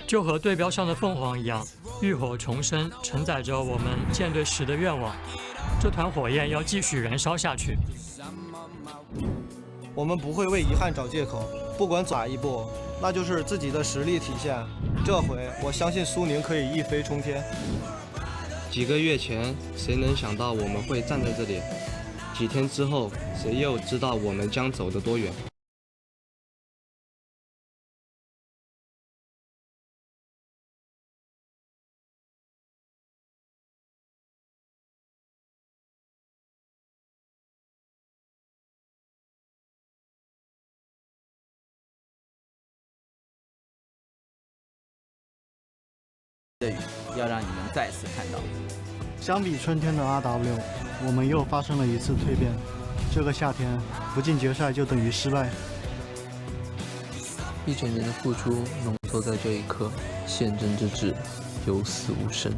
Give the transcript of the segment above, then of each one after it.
就和对标上的凤凰一样，浴火重生，承载着我们舰队时的愿望。这团火焰要继续燃烧下去。我们不会为遗憾找借口，不管走哪一步，那就是自己的实力体现。这回我相信苏宁可以一飞冲天。几个月前，谁能想到我们会站在这里？几天之后，谁又知道我们将走得多远？的雨要让你们再次看到。相比春天的 RW， 我们又发生了一次蜕变。这个夏天不进决赛就等于失败。一整年的付出浓缩在这一刻，宪政之治有死无生。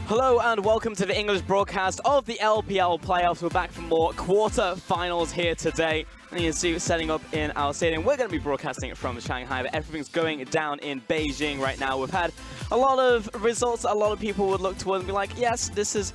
Hello and welcome to the English broadcast of the LPL playoffs. We're back for more quarter-finals here today. And you can see setting up in our stadium. We're going to be broadcasting it from Shanghai, but everything's going down in Beijing right now. We've had a lot of results that a lot of people would look towards and be like, yes, this is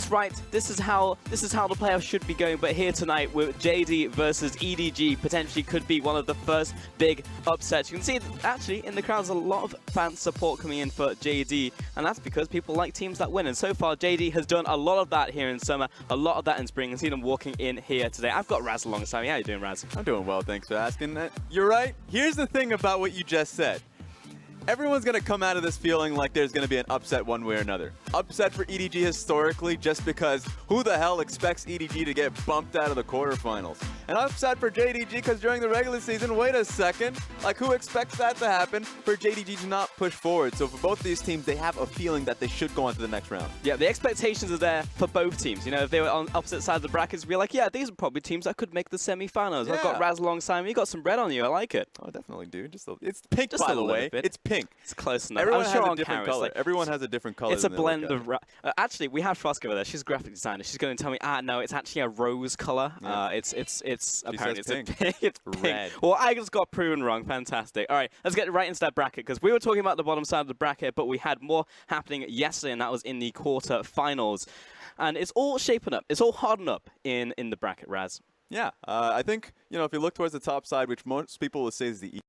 right. This is how the playoffs should be going. But here tonight with JD versus EDG potentially could be one of the first big upsets. You can see that actually in the crowd there's a lot of fan support coming in for JD, and that's because people like teams that win. And so far JD has done a lot of that here in summer, a lot of that in spring, and see them walking in here today. I've got Raz alongside me. How you doing, Raz? I'm doing well, thanks for asking. You're right. Here's the thing about what you just said. Everyone's going to come out of this feeling like there's going to be an upset one way or another. Upset for EDG historically, just because who the hell expects EDG to get bumped out of the quarterfinals? And upset for JDG because during the regular season, wait a second, like who expects that to happen for JDG to not push forward? So for both these teams, they have a feeling that they should go on to the next round. Yeah, the expectations are there for both teams. You know, if they were on opposite sides of the brackets, we'd be like, yeah, these are probably teams that could make the semi-finals. Yeah. I've got Raz alongside me. You got some red on you. I like it. Oh, definitely, dude. It's pink, Just by a the little way. bit. It's pink. It's close enough. Everyone I'm has sure a on different camera, color. like, Everyone has a different color. it's a blend of... actually, we have Frosk over there. She's a graphic designer. She's going to tell me, no, it's actually a rose color. Yeah. It's apparently says it's pink. it's pink. Red. Well, I just got proven wrong. Fantastic. All right, let's get right into that bracket, because we were talking about the bottom side of the bracket, but we had more happening yesterday, and that was in the quarter-finals. And it's all shaping up. It's all hardened up in the bracket, Raz. Yeah, I think, if you look towards the top side, which most people will say is the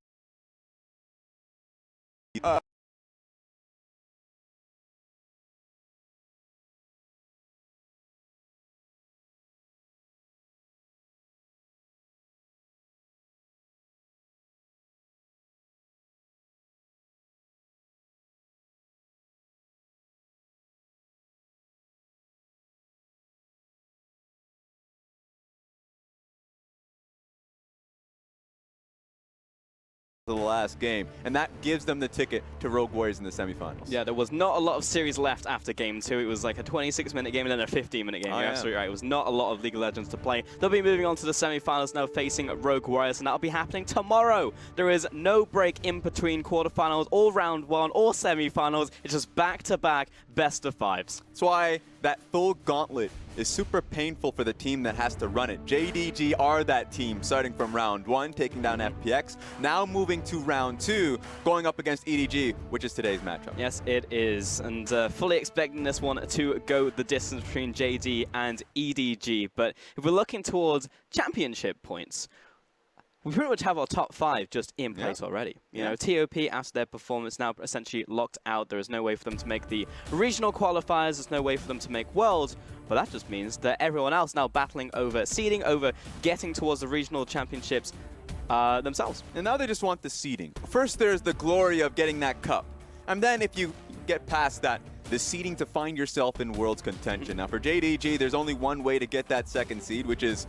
the last game, and that gives them the ticket to Rogue Warriors in the semifinals. Yeah, there was not a lot of series left after Game 2. It was like a 26-minute game and then a 15-minute game. You're absolutely right. It was not a lot of League of Legends to play. They'll be moving on to the semifinals now, facing Rogue Warriors, and that'll be happening tomorrow. There is no break in between quarterfinals or round 1 or semifinals. It's just back-to-back best of 5s. That's why that full gauntlet is super painful for the team that has to run it. JDG are that team starting from round 1, taking down FPX, now moving to round 2, going up against EDG, which is today's matchup. Yes, it is, and fully expecting this one to go the distance between JD and EDG. But if we're looking towards championship points, we pretty much have our top 5 just in place already. You know, TOP, after their performance, now essentially locked out. There is no way for them to make the regional qualifiers. There's no way for them to make Worlds. But that just means that everyone else now battling over seeding, over getting towards the regional championships themselves. And now they just want the seeding. First, there's the glory of getting that cup. And then if you get past that, the seeding to find yourself in Worlds contention. Now for JDG, there's only one way to get that second seed, which is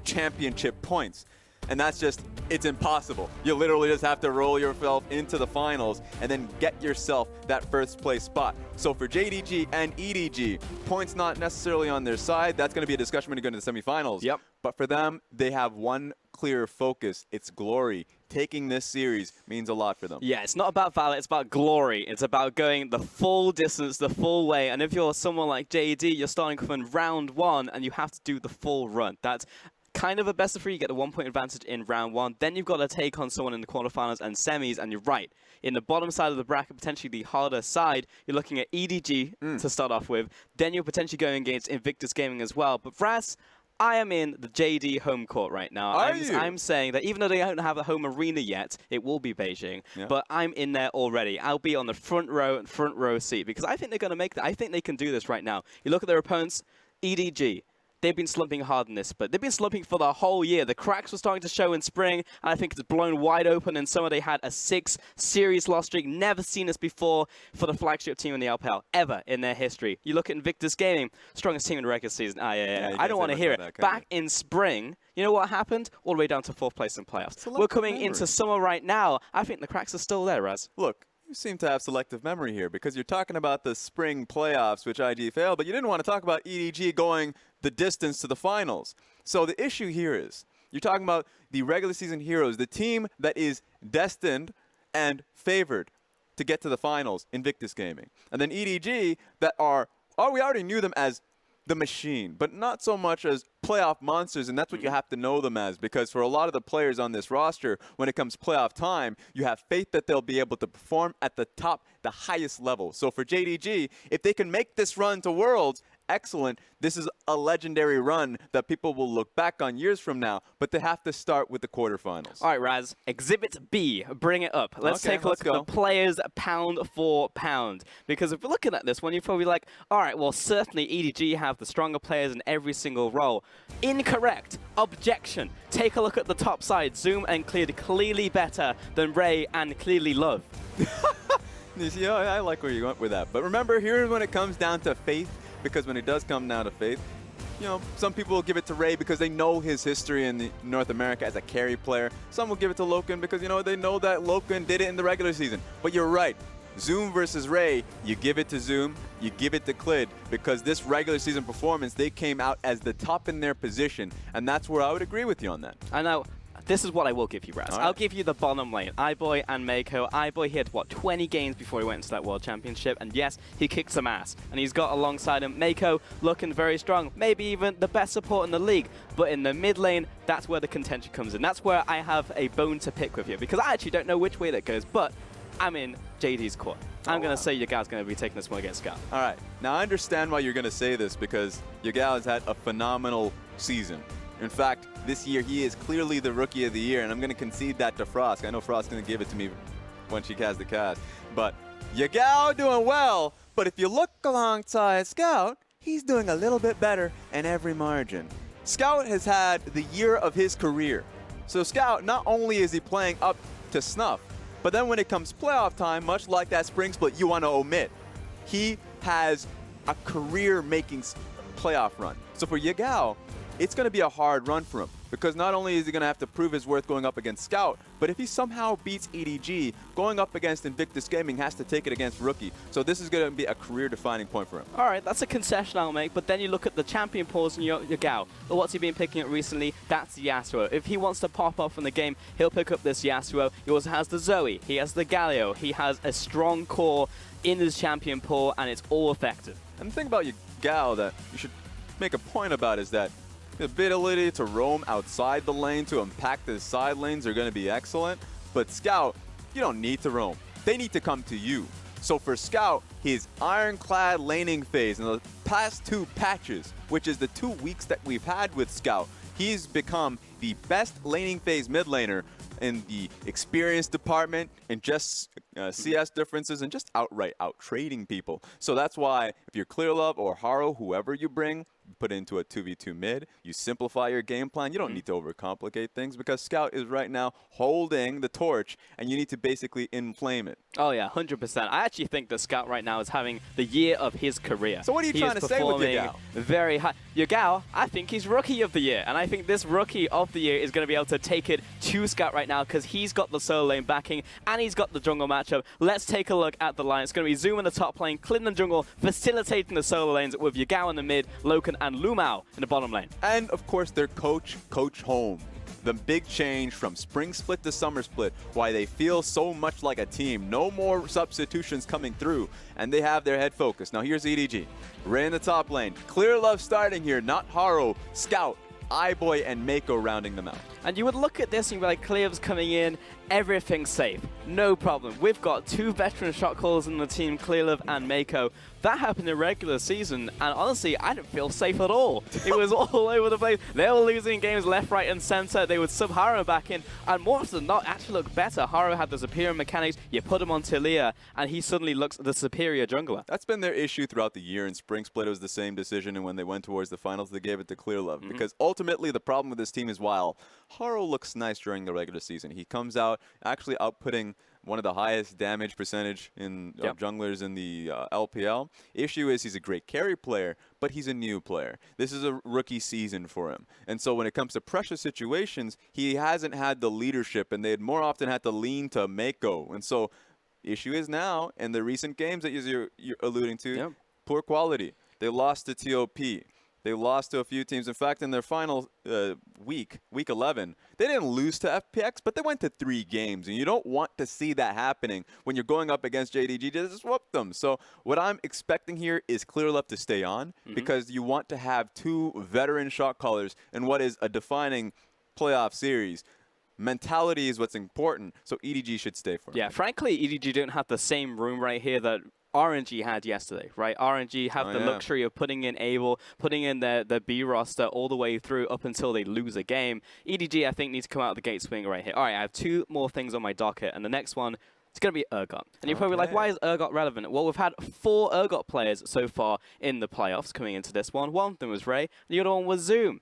championship points. And that's just, it's impossible. You literally just have to roll yourself into the finals and then get yourself that first place spot. So for JDG and EDG, points not necessarily on their side. That's going to be a discussion when you go into the semifinals. Yep. But for them, they have one clear focus. It's glory. Taking this series means a lot for them. Yeah, it's not about valor, it's about glory. It's about going the full distance, the full way. And if you're someone like JD, you're starting from round 1 and you have to do the full run. That's kind of a best of 3. You get the 1-point advantage in round 1. Then you've got to take on someone in the quarterfinals and semis, and you're right. In the bottom side of the bracket, potentially the harder side, you're looking at EDG to start off with. Then you're potentially going against Invictus Gaming as well. But Raz, I am in the JD home court right now. I'm saying that even though they don't have a home arena yet, it will be Beijing, but I'm in there already. I'll be on the front row seat, because I think they're going to make that. I think they can do this right now. You look at their opponents, EDG. They've been slumping hard in this, but they've been slumping for the whole year. The cracks were starting to show in spring, and I think it's blown wide open. In summer, they had a 6-series loss streak. Never seen this before for the flagship team in the LPL, ever in their history. You look at Invictus Gaming, strongest team in the regular season. I don't want to hear it. Back in spring, you know what happened? All the way down to 4th place in playoffs. We're coming into summer right now. I think the cracks are still there, Raz. Look, you seem to have selective memory here, because you're talking about the spring playoffs, which IG failed, but you didn't want to talk about EDG going the distance to the finals. So the issue here is, you're talking about the regular season heroes, the team that is destined and favored to get to the finals, Invictus Gaming. And then EDG that are, we already knew them as the machine, but not so much as playoff monsters, and that's what you have to know them as, because for a lot of the players on this roster, when it comes playoff time, you have faith that they'll be able to perform at the top, the highest level. So for JDG, if they can make this run to Worlds, excellent. This is a legendary run that people will look back on years from now, but they have to start with the quarterfinals. All right, Raz, Exhibit B, bring it up. Let's take a look at the players pound for pound. Because if you're looking at this one, you're probably like, all right, well, certainly EDG have the stronger players in every single role. Incorrect. Objection. Take a look at the top side. Zoom and Cleared clearly better than Ray and clearly Love. You see, I like where you went with that. But remember, here's when it comes down to faith, because when it does come down to faith, you know, some people will give it to Ray because they know his history in North America as a carry player. Some will give it to Loken because, you know, they know that Loken did it in the regular season. But you're right. Zoom versus Ray, you give it to Zoom, you give it to Clid, because this regular season performance, they came out as the top in their position, and that's where I would agree with you on that. I know. This is what I will give you, Raz. Right. I'll give you the bottom lane. iBoy and Mako. iBoy hit, what, 20 games before he went into that World Championship. And yes, he kicked some ass. And he's got alongside him Mako looking very strong. Maybe even the best support in the league. But in the mid lane, that's where the contention comes in. That's where I have a bone to pick with you. Because I actually don't know which way that goes. But I'm in JD's court. I'm going to say Yagal's going to be taking this one against Scout. All right. Now, I understand why you're going to say this, because Yagal has had a phenomenal season. In fact, this year he is clearly the Rookie of the Year, and I'm going to concede that to Frost. I know Frost's going to give it to me when she has the cast. But Yagal doing well, but if you look alongside Scout, he's doing a little bit better in every margin. Scout has had the year of his career. So Scout, not only is he playing up to snuff, but then when it comes playoff time, much like that spring split you want to omit, he has a career-making playoff run. So for Yagal, it's going to be a hard run for him, because not only is he going to have to prove his worth going up against Scout, but if he somehow beats EDG, going up against Invictus Gaming has to take it against Rookie. So this is going to be a career-defining point for him. All right, that's a concession I'll make, but then you look at the champion pools in Yagal. What's he been picking up recently? That's Yasuo. If he wants to pop off from the game, he'll pick up this Yasuo. He also has the Zoe. He has the Galio. He has a strong core in his champion pool, and it's all effective. And the thing about Yagal that you should make a point about is that the ability to roam outside the lane to impact the side lanes are going to be excellent. But Scout, you don't need to roam. They need to come to you. So for Scout, his ironclad laning phase in the past 2 patches, which is the 2 weeks that we've had with Scout, he's become the best laning phase mid laner in the experience department, and just CS differences, and just outright out-trading people. So that's why if you're Clearlove or Haro, whoever you bring, put into a 2v2 mid, you simplify your game plan. You don't need to overcomplicate things, because Scout is right now holding the torch, and you need to basically inflame it. Oh yeah, 100%. I actually think that Scout right now is having the year of his career. So what are you trying to say with Yagal? Very high. Yagal, I think he's Rookie of the Year, and I think this Rookie of the Year is going to be able to take it to Scout right now, because he's got the solo lane backing, and he's got the jungle matchup. Let's take a look at the line. It's going to be Zoom in the top lane, Clid in the jungle, facilitating the solo lanes with Yagal in the mid, Loken and Lumao in the bottom lane. And of course, their Coach Home. The big change from spring split to summer split, why they feel so much like a team. No more substitutions coming through, and they have their head focused. Now here's EDG. Ray in the top lane. Clearlove starting here, not Haro, Scout, iBoy, and Mako rounding them out. And you would look at this and be like, Clearlove's coming in, everything's safe, no problem. We've got 2 veteran shot callers in the team, Clearlove and Mako. That happened in regular season, and honestly, I didn't feel safe at all. It was all over the place. They were losing games left, right, and center. They would sub Haro back in, and more often than not, actually look better. Haro had the superior mechanics. You put him on Taliyah, and he suddenly looks the superior jungler. That's been their issue throughout the year. In spring split, it was the same decision, and when they went towards the finals, they gave it to Clearlove. Because ultimately, the problem with this team is, while Haro looks nice during the regular season, he comes out actually outputting one of the highest damage percentage in junglers in the LPL. Issue is he's a great carry player, but he's a new player. This is a rookie season for him. And so when it comes to pressure situations, he hasn't had the leadership, and they had more often had to lean to Mako. And so issue is now, in the recent games that you're alluding to, poor quality. They lost to TOP. They lost to a few teams. In fact, in their final week 11, they didn't lose to FPX, but they went to 3 games. And you don't want to see that happening when you're going up against JDG to just whoop them. So what I'm expecting here is Clearlove to stay on because you want to have 2 veteran shot callers in what is a defining playoff series. Mentality is what's important, so EDG should stay for Yeah, frankly, EDG don't have the same room right here that RNG had yesterday, right? RNG have the luxury of putting in Abel, putting in their B roster all the way through up until they lose a game. EDG, I think, needs to come out of the gate swinging right here. All right, I have 2 more things on my docket, and the next one is going to be Urgot. And you're probably like, why is Urgot relevant? Well, we've had 4 Urgot players so far in the playoffs coming into this one. One of them was Ray, the other one was Zoom.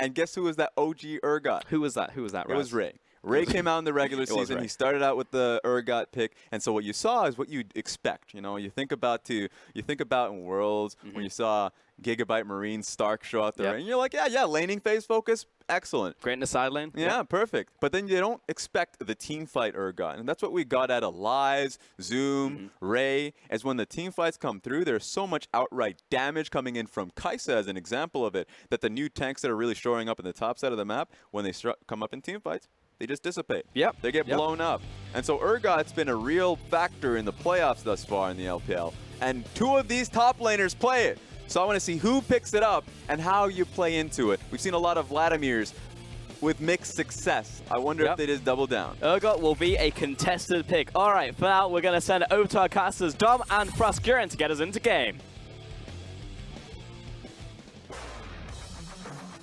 And guess who was that OG Urgot? Who was that? Who was that, Raz? It was Ray. Ray came out in the regular season. He started out with the Urgot pick, and so what you saw is what you'd expect. You know, you think about in Worlds when you saw Gigabyte Marine Stark show out there, and you're like, yeah, laning phase focus, excellent. Great in the side lane. Yeah, perfect. But then you don't expect the team fight Urgot, and that's what we got out of Lives, Zoom, Ray. As when the team fights come through, there's so much outright damage coming in from Kai'Sa as an example of it. That the new tanks that are really showing up in the top side of the map, when they come up in team fights, they just dissipate. Yep. They get blown up. And so Urgot's been a real factor in the playoffs thus far in the LPL. And 2 of these top laners play it. So I want to see who picks it up and how you play into it. We've seen a lot of Vladimirs with mixed success. I wonder if they just double down. Urgot will be a contested pick. All right, for now, we're going to send it over to our casters, Dom and Froskuren, to get us into game.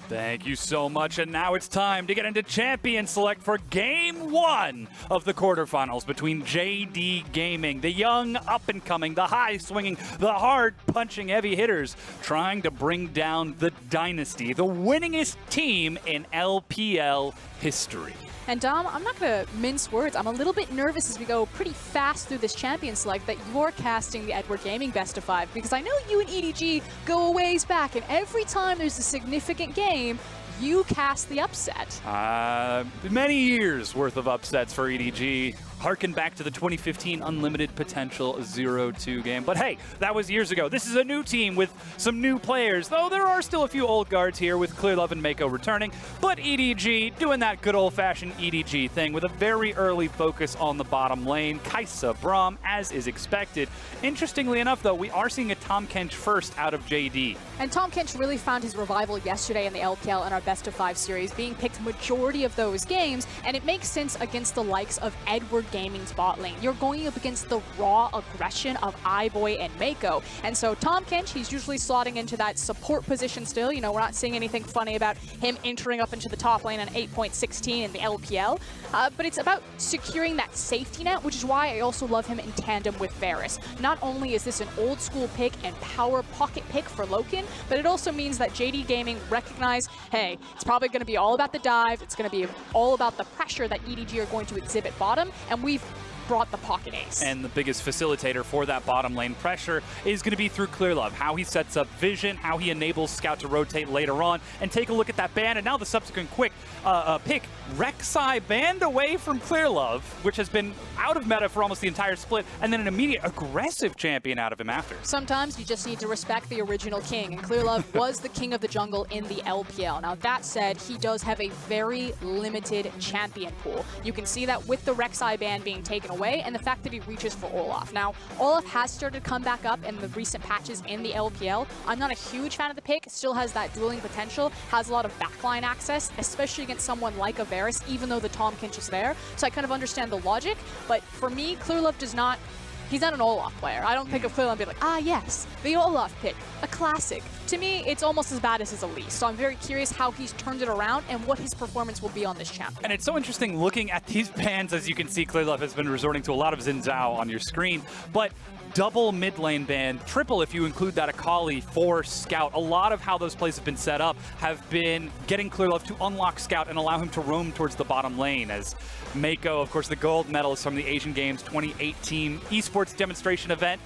Thank you so much, and now it's time to get into Champion Select for Game 1 of the quarterfinals between JD Gaming, the young, up-and-coming, the high-swinging, the hard-punching heavy hitters, trying to bring down the Dynasty, the winningest team in LPL history. And Dom, I'm not going to mince words. I'm a little bit nervous as we go pretty fast through this Champion Select that you're casting the Edward Gaming Best of 5, because I know you and EDG go a ways back, and every time there's a significant game, you cast the upset. Many years worth of upsets for EDG. Harken back to the 2015 Unlimited Potential 0-2 game. But hey, that was years ago. This is a new team with some new players, though there are still a few old guards here with Clearlove and Mako returning. But EDG doing that good old-fashioned EDG thing with a very early focus on the bottom lane. Kai'Sa, Braum, as is expected. Interestingly enough, though, we are seeing a Tahm Kench first out of JD. And Tahm Kench really found his revival yesterday in the LPL in our Best of 5 series, being picked majority of those games, and it makes sense against the likes of Edward Gaming's bot lane. You're going up against the raw aggression of iBoy and Mako. And so Tahm Kench, he's usually slotting into that support position still. You know, we're not seeing anything funny about him entering up into the top lane on 8.16 in the LPL. But it's about securing that safety net, which is why I also love him in tandem with Varus. Not only is this an old school pick and power pocket pick for Loken, but it also means that JD Gaming recognize, hey, it's probably going to be all about the dive. It's going to be all about the pressure that EDG are going to exhibit bottom. And we've brought the pocket ace. And the biggest facilitator for that bottom lane pressure is going to be through Clearlove. How he sets up vision, how he enables Scout to rotate later on, and take a look at that ban. And now the subsequent quick pick, Rek'Sai banned away from Clearlove, which has been out of meta for almost the entire split, and then an immediate aggressive champion out of him after. Sometimes you just need to respect the original king, and Clearlove was the king of the jungle in the LPL. Now that said, he does have a very limited champion pool. You can see that with the Rek'Sai ban being taken away, and the fact that he reaches for Olaf. Now, Olaf has started to come back up in the recent patches in the LPL. I'm not a huge fan of the pick, still has that dueling potential, has a lot of backline access, especially against someone like a Varus, even though the Tahm Kench is there. So I kind of understand the logic, but for me, Clearlove does not, he's not an Olaf player. I don't think of Clearlove and be like, ah yes, the Olaf pick, a classic. To me, it's almost as bad as his Elise. So I'm very curious how he's turned it around and what his performance will be on this champion. And it's so interesting looking at these bans. As you can see, Clearlove has been resorting to a lot of Xin Zhao on your screen, but double mid lane ban, triple if you include that Akali for Scout. A lot of how those plays have been set up have been getting Clearlove to unlock Scout and allow him to roam towards the bottom lane, as Mako, of course, the gold medalist from the Asian Games 2018 esports demonstration event,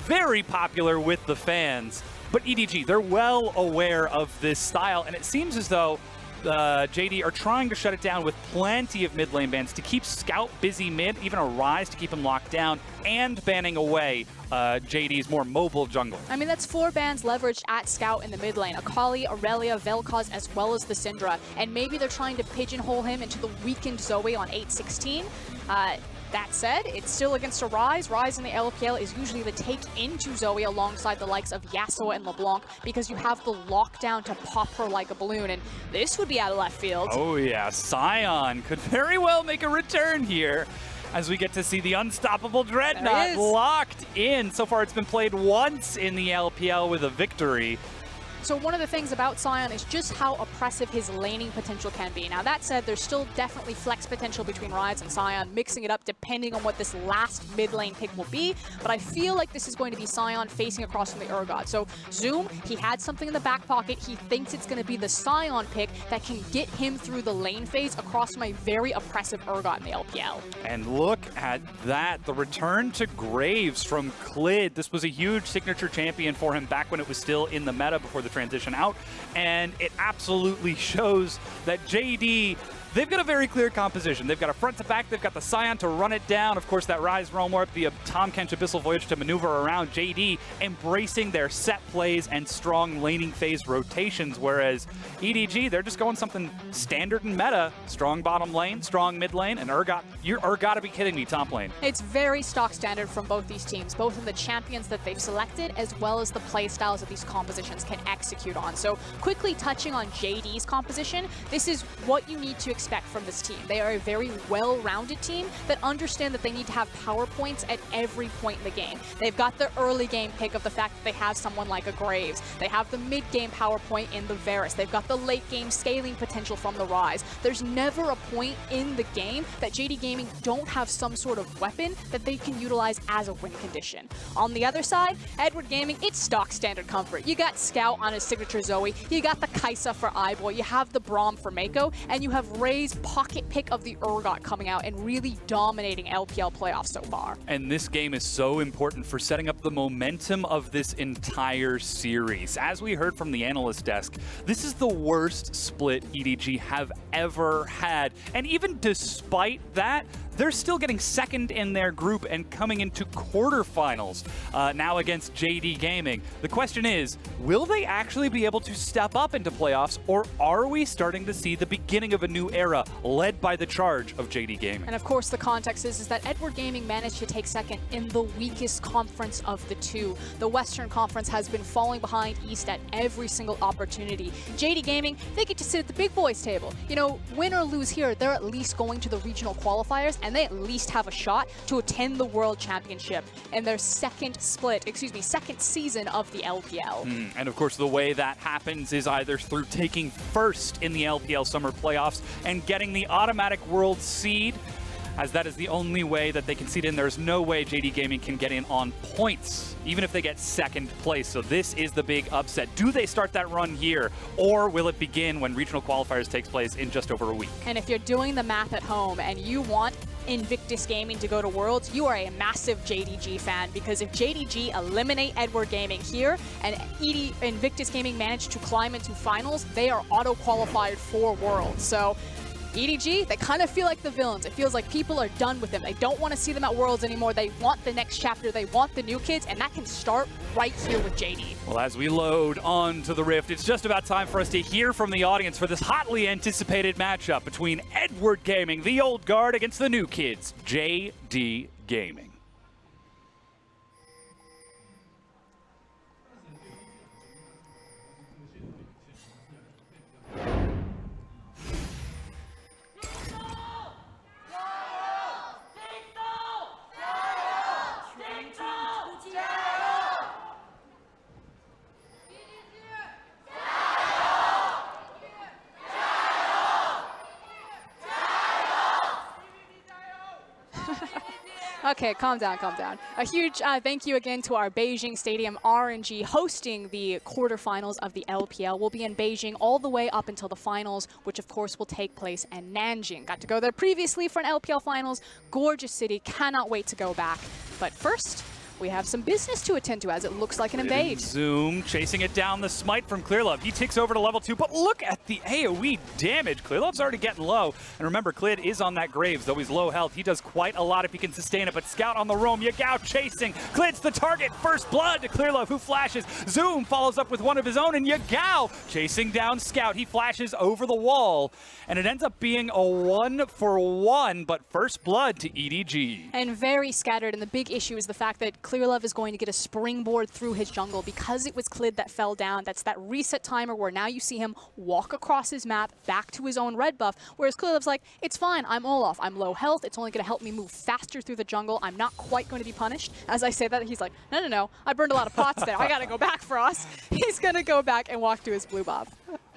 very popular with the fans. But EDG, they're well aware of this style, and it seems as though JD are trying to shut it down with plenty of mid lane bans to keep Scout busy mid, even a Ryze to keep him locked down, and banning away JD's more mobile jungle. I mean, that's 4 bans leveraged at Scout in the mid lane. Akali, Aurelia, Vel'Koz, as well as the Syndra. And maybe they're trying to pigeonhole him into the weakened Zoe on 8-16. That said, it's still against a Ryze. Ryze in the LPL is usually the take into Zoe alongside the likes of Yasuo and LeBlanc because you have the lockdown to pop her like a balloon, and this would be out of left field. Oh yeah, Sion could very well make a return here as we get to see the unstoppable Dreadnought locked in. So far it's been played once in the LPL with a victory. So one of the things about Sion is just how oppressive his laning potential can be. Now that said, there's still definitely flex potential between Ryze and Sion, mixing it up depending on what this last mid lane pick will be. But I feel like this is going to be Sion facing across from the Urgot. So Zoom, he had something in the back pocket. He thinks it's going to be the Sion pick that can get him through the lane phase across from a very oppressive Urgot in the LPL. And look at that, the return to Graves from Clid. This was a huge signature champion for him back when it was still in the meta before the transition out, and it absolutely shows that JD, they've got a very clear composition. They've got a front to back, they've got the Sion to run it down, of course that Ryze Realm Warp, the Tahm Kench Abyssal Voyage to maneuver around. JD embracing their set plays and strong laning phase rotations, whereas EDG, they're just going something standard and meta. Strong bottom lane, strong mid lane, and Urgot, you're gotta be kidding me, top lane. It's very stock standard from both these teams, both in the champions that they've selected as well as the play styles that these compositions can execute on. So quickly touching on JD's composition, this is what you need to expect from this team. They are a very well-rounded team that understand that they need to have power points at every point in the game. They've got the early game pick of the fact that they have someone like a Graves. They have the mid-game power point in the Varus. They've got the late-game scaling potential from the Ryze. There's never a point in the game that JD Gaming don't have some sort of weapon that they can utilize as a win condition. On the other side, Edward Gaming, it's stock standard comfort. You got Scout on his signature Zoe, you got the Kai'Sa for Eyeboy, you have the Braum for Mako, and you have Ray's pocket pick of the Urgot coming out and really dominating LPL playoffs so far. And this game is so important for setting up the momentum of this entire series. As we heard from the analyst desk, this is the worst split EDG have ever had. And even despite that, they're still getting second in their group and coming into quarterfinals now against JD Gaming. The question is, will they actually be able to step up into playoffs, or are we starting to see the beginning of a new era led by the charge of JD Gaming? And of course, the context is that Edward Gaming managed to take second in the weakest conference of the two. The Western Conference has been falling behind East at every single opportunity. JD Gaming, they get to sit at the big boys table. You know, win or lose here, they're at least going to the regional qualifiers, and they at least have a shot to attend the World Championship in their second season of the LPL. And of course, the way that happens is either through taking first in the LPL Summer Playoffs and getting the automatic World Seed, as that is the only way that they can seed in. There's no way JD Gaming can get in on points, even if they get second place. So this is the big upset. Do they start that run here, or will it begin when regional qualifiers takes place in just over a week? And if you're doing the math at home and you want Invictus Gaming to go to Worlds, you are a massive JDG fan, because if JDG eliminate Edward Gaming here and Invictus Gaming manage to climb into finals, they are auto-qualified for Worlds. So EDG, they kind of feel like the villains. It feels like people are done with them. They don't want to see them at Worlds anymore. They want the next chapter. They want the new kids, and that can start right here with JD. Well, as we load onto the Rift, it's just about time for us to hear from the audience for this hotly anticipated matchup between Edward Gaming, the old guard, against the new kids, JD Gaming. Okay, calm down, calm down. A huge thank you again to our Beijing Stadium RNG hosting the quarterfinals of the LPL. We'll be in Beijing all the way up until the finals, which of course will take place in Nanjing. Got to go there previously for an LPL finals. Gorgeous city, cannot wait to go back. But first, we have some business to attend to as it looks like an invade. Zoom chasing it down, the smite from Clearlove. He ticks over to level 2, but look at the AoE damage. Clearlove's already getting low. And remember, Clid is on that Graves, though he's low health. He does quite a lot if he can sustain it, but Scout on the roam. Yagao chasing. Clid's the target. First blood to Clearlove, who flashes. Zoom follows up with one of his own, and Yagao chasing down Scout. He flashes over the wall, and it ends up being a 1-for-1, but first blood to EDG. And very scattered, and the big issue is the fact that Clearlove is going to get a springboard through his jungle because it was Clid that fell down. That's that reset timer where now you see him walk across his map back to his own red buff, whereas Clearlove's like, it's fine, I'm Olaf, I'm low health, it's only going to help me move faster through the jungle, I'm not quite going to be punished. As I say that, he's like, no, I burned a lot of pots there, I got to go back for us. He's going to go back and walk to his blue buff.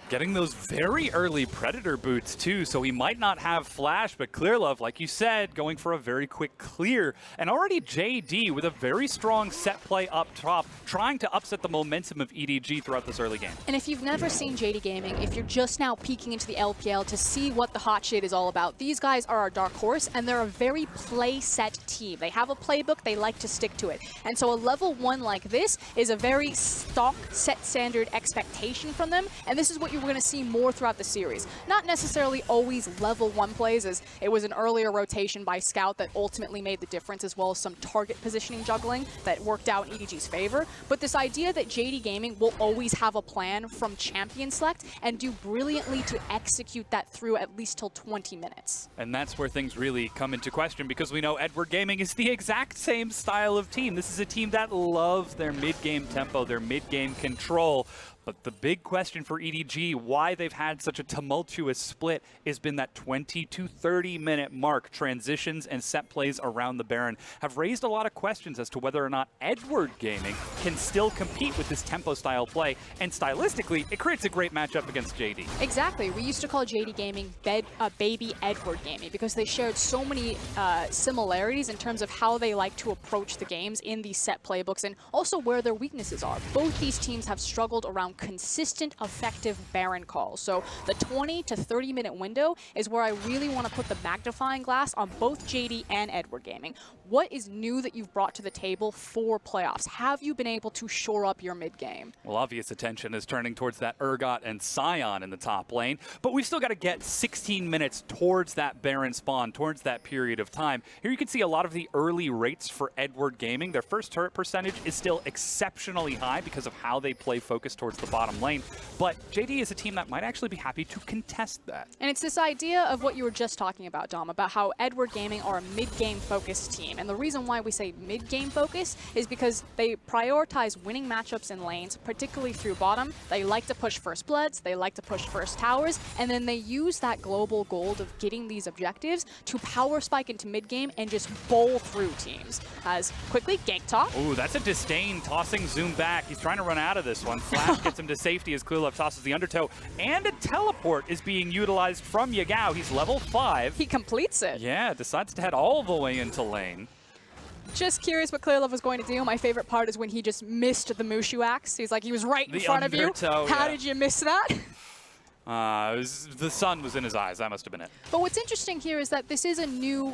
Getting those very early Predator boots, too, so he might not have Flash, but Clearlove, like you said, going for a very quick clear. And already JD with a very strong set play up top, trying to upset the momentum of EDG throughout this early game. And if you've never seen JD Gaming, if you're just now peeking into the LPL to see what the hot shit is all about, these guys are our dark horse, and they're a very play-set team. They have a playbook, they like to stick to it. And so a level 1 like this is a very stock, set standard expectation from them, and this is what we're going to see more throughout the series. Not necessarily always level 1 plays, as it was an earlier rotation by Scout that ultimately made the difference, as well as some target positioning juggling that worked out in EDG's favor. But this idea that JD Gaming will always have a plan from champion select and do brilliantly to execute that through at least till 20 minutes. And that's where things really come into question, because we know Edward Gaming is the exact same style of team. This is a team that loves their mid-game tempo, their mid-game control. But the big question for EDG, why they've had such a tumultuous split, has been that 20 to 30 minute mark. Transitions and set plays around the Baron have raised a lot of questions as to whether or not Edward Gaming can still compete with this tempo style play. And stylistically, it creates a great matchup against JD. Exactly. We used to call JD Gaming baby Edward Gaming because they shared so many similarities in terms of how they like to approach the games in these set playbooks and also where their weaknesses are. Both these teams have struggled around consistent, effective Baron calls. So the 20 to 30 minute window is where I really want to put the magnifying glass on both JD and Edward Gaming. What is new that you've brought to the table for playoffs? Have you been able to shore up your mid game? Well, obvious attention is turning towards that Urgot and Sion in the top lane, but we've still got to get 16 minutes towards that Baron spawn, towards that period of time. Here you can see a lot of the early rates for Edward Gaming. Their first turret percentage is still exceptionally high because of how they play focused towards the bottom lane, but JD is a team that might actually be happy to contest that. And it's this idea of what you were just talking about, Dom, about how Edward Gaming are a mid-game focused team. And the reason why we say mid-game focus is because they prioritize winning matchups in lanes, particularly through bottom. They like to push first bloods, they like to push first towers, and then they use that global gold of getting these objectives to power spike into mid-game and just bowl through teams. As quickly, gank top. Ooh, that's a Disdain tossing Zoom back. He's trying to run out of this one. Flash gets him to safety as Clearlove tosses the undertow, and a teleport is being utilized from Yagao. He's level 5. He completes it. Yeah, decides to head all the way into lane. Just curious what Clearlove was going to do. My favorite part is when he just missed the Mushu axe. He's like, he was right in front of you. How did you miss that? The sun was in his eyes. That must have been it. But what's interesting here is that this is a new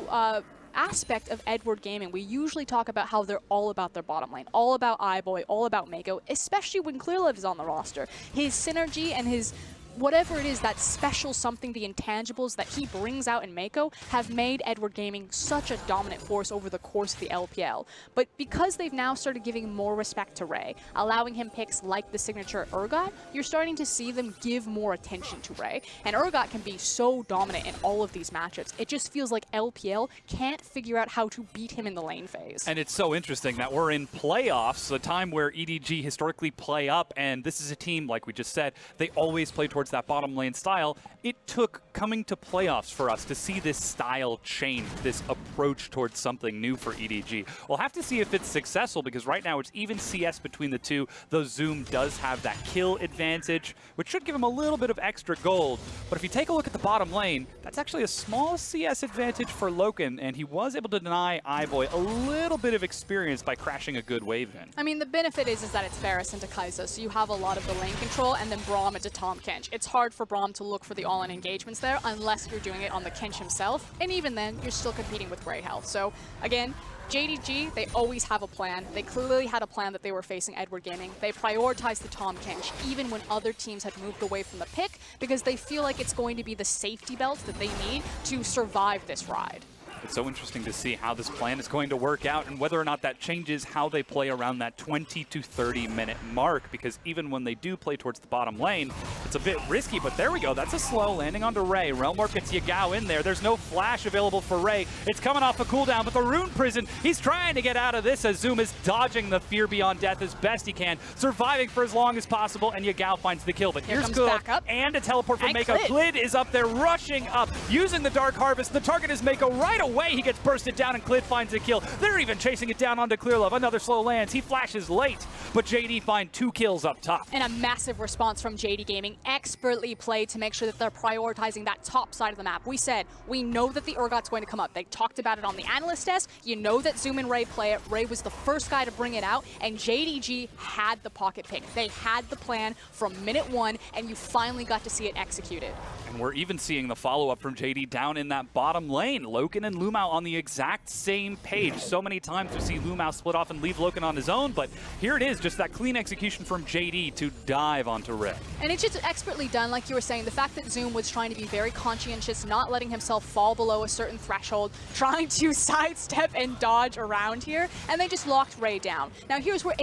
aspect of Edward Gaming. We usually talk about how they're all about their bottom lane, all about iBoy, all about Mako, especially when Clearlove is on the roster. His synergy and his whatever it is, that special something, the intangibles that he brings out in Mako have made Edward Gaming such a dominant force over the course of the LPL. But because they've now started giving more respect to Ray, allowing him picks like the signature Urgot, you're starting to see them give more attention to Ray. And Urgot can be so dominant in all of these matchups. It just feels like LPL can't figure out how to beat him in the lane phase. And it's so interesting that we're in playoffs, a time where EDG historically play up, and this is a team, like we just said, they always play towards that bottom lane style. It took coming to playoffs for us to see this style change, this approach towards something new for EDG. We'll have to see if it's successful, because right now it's even CS between the two, though Zoom does have that kill advantage, which should give him a little bit of extra gold. But if you take a look at the bottom lane, that's actually a small CS advantage for Loken, and he was able to deny iBoy a little bit of experience by crashing a good wave in. I mean, the benefit is that it's Varus into Kai'Sa, so you have a lot of the lane control, and then Braum into Tahm Kench. It's hard for Braum to look for the all-in engagements there unless you're doing it on the Kench himself, and even then, you're still competing with Grey Health. So, again, JDG, they always have a plan. They clearly had a plan that they were facing Edward Gaming. They prioritized the Tahm Kench, even when other teams had moved away from the pick, because they feel like it's going to be the safety belt that they need to survive this ride. It's so interesting to see how this plan is going to work out and whether or not that changes how they play around that 20 to 30 minute mark, because even when they do play towards the bottom lane, it's a bit risky, but there we go. That's a slow landing onto Ray. Relmorph gets Yagao in there. There's no flash available for Ray. It's coming off a cooldown, but the Rune Prison, he's trying to get out of this as Zoom is dodging the Fear Beyond Death as best he can, surviving for as long as possible, and Yagao finds the kill. But here's good, and a teleport from Mako. Klid is up there rushing up, using the Dark Harvest. The target is Mako right away. He gets bursted down and Klid finds a kill. They're even chasing it down onto Clearlove. Another slow lands. He flashes late, but JD find 2 kills up top. And a massive response from JD Gaming. Expertly played to make sure that they're prioritizing that top side of the map. We said, we know that the Urgot's going to come up. They talked about it on the analyst desk. You know that Zoom and Ray play it. Ray was the first guy to bring it out, and JDG had the pocket pick. They had the plan from minute 1, and you finally got to see it executed. And we're even seeing the follow-up from JD down in that bottom lane. Loken and Lumao on the exact same page. So many times we see Lumao split off and leave Loken on his own, but here it is, just that clean execution from JD to dive onto Ray. And it's just expertly done, like you were saying. The fact that Zoom was trying to be very conscientious, not letting himself fall below a certain threshold, trying to sidestep and dodge around here, and they just locked Ray down. Now here's where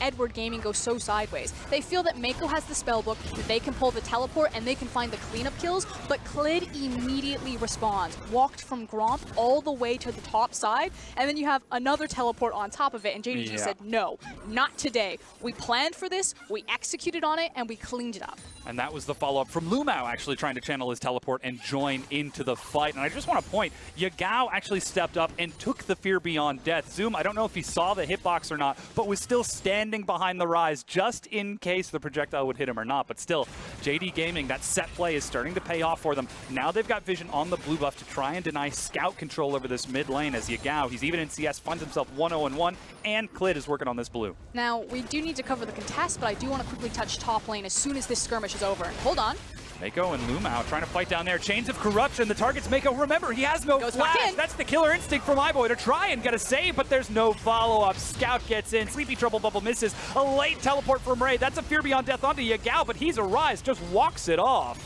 Edward Gaming goes so sideways. They feel that Mako has the spellbook, that they can pull the teleport, and they can find the cleanup kills, but Klid immediately responds. Walked from Gromp all the way to the top side, and then you have another teleport on top of it, and JDG said, no, not today. We planned for this, we executed on it, and we cleaned it up. And that was the follow-up from Lumao actually trying to channel his teleport and join into the fight. And I just want to point, Yagao actually stepped up and took the Fear Beyond Death. Zoom, I don't know if he saw the hitbox or not, but was still standing behind the Rise just in case the projectile would hit him or not. But still, JD Gaming, that set play is starting to pay off for them. Now they've got vision on the blue buff to try and deny scout control over this mid lane as Yagao, he's even in CS, finds himself 1-0-1, and Klid is working on this blue. Now, we do need to cover the contest, but I do want to quickly touch top lane as soon as this skirmish is over. Hold on. Mako and Lumao trying to fight down there. Chains of Corruption. The target's Mako. Remember, he has no flash. That's the killer instinct from iBoy to try and get a save, but there's no follow-up. Scout gets in. Sleepy Trouble Bubble misses. A late teleport from Ray. That's a Fear Beyond Death onto Yagao, but he's a Rise. Just walks it off.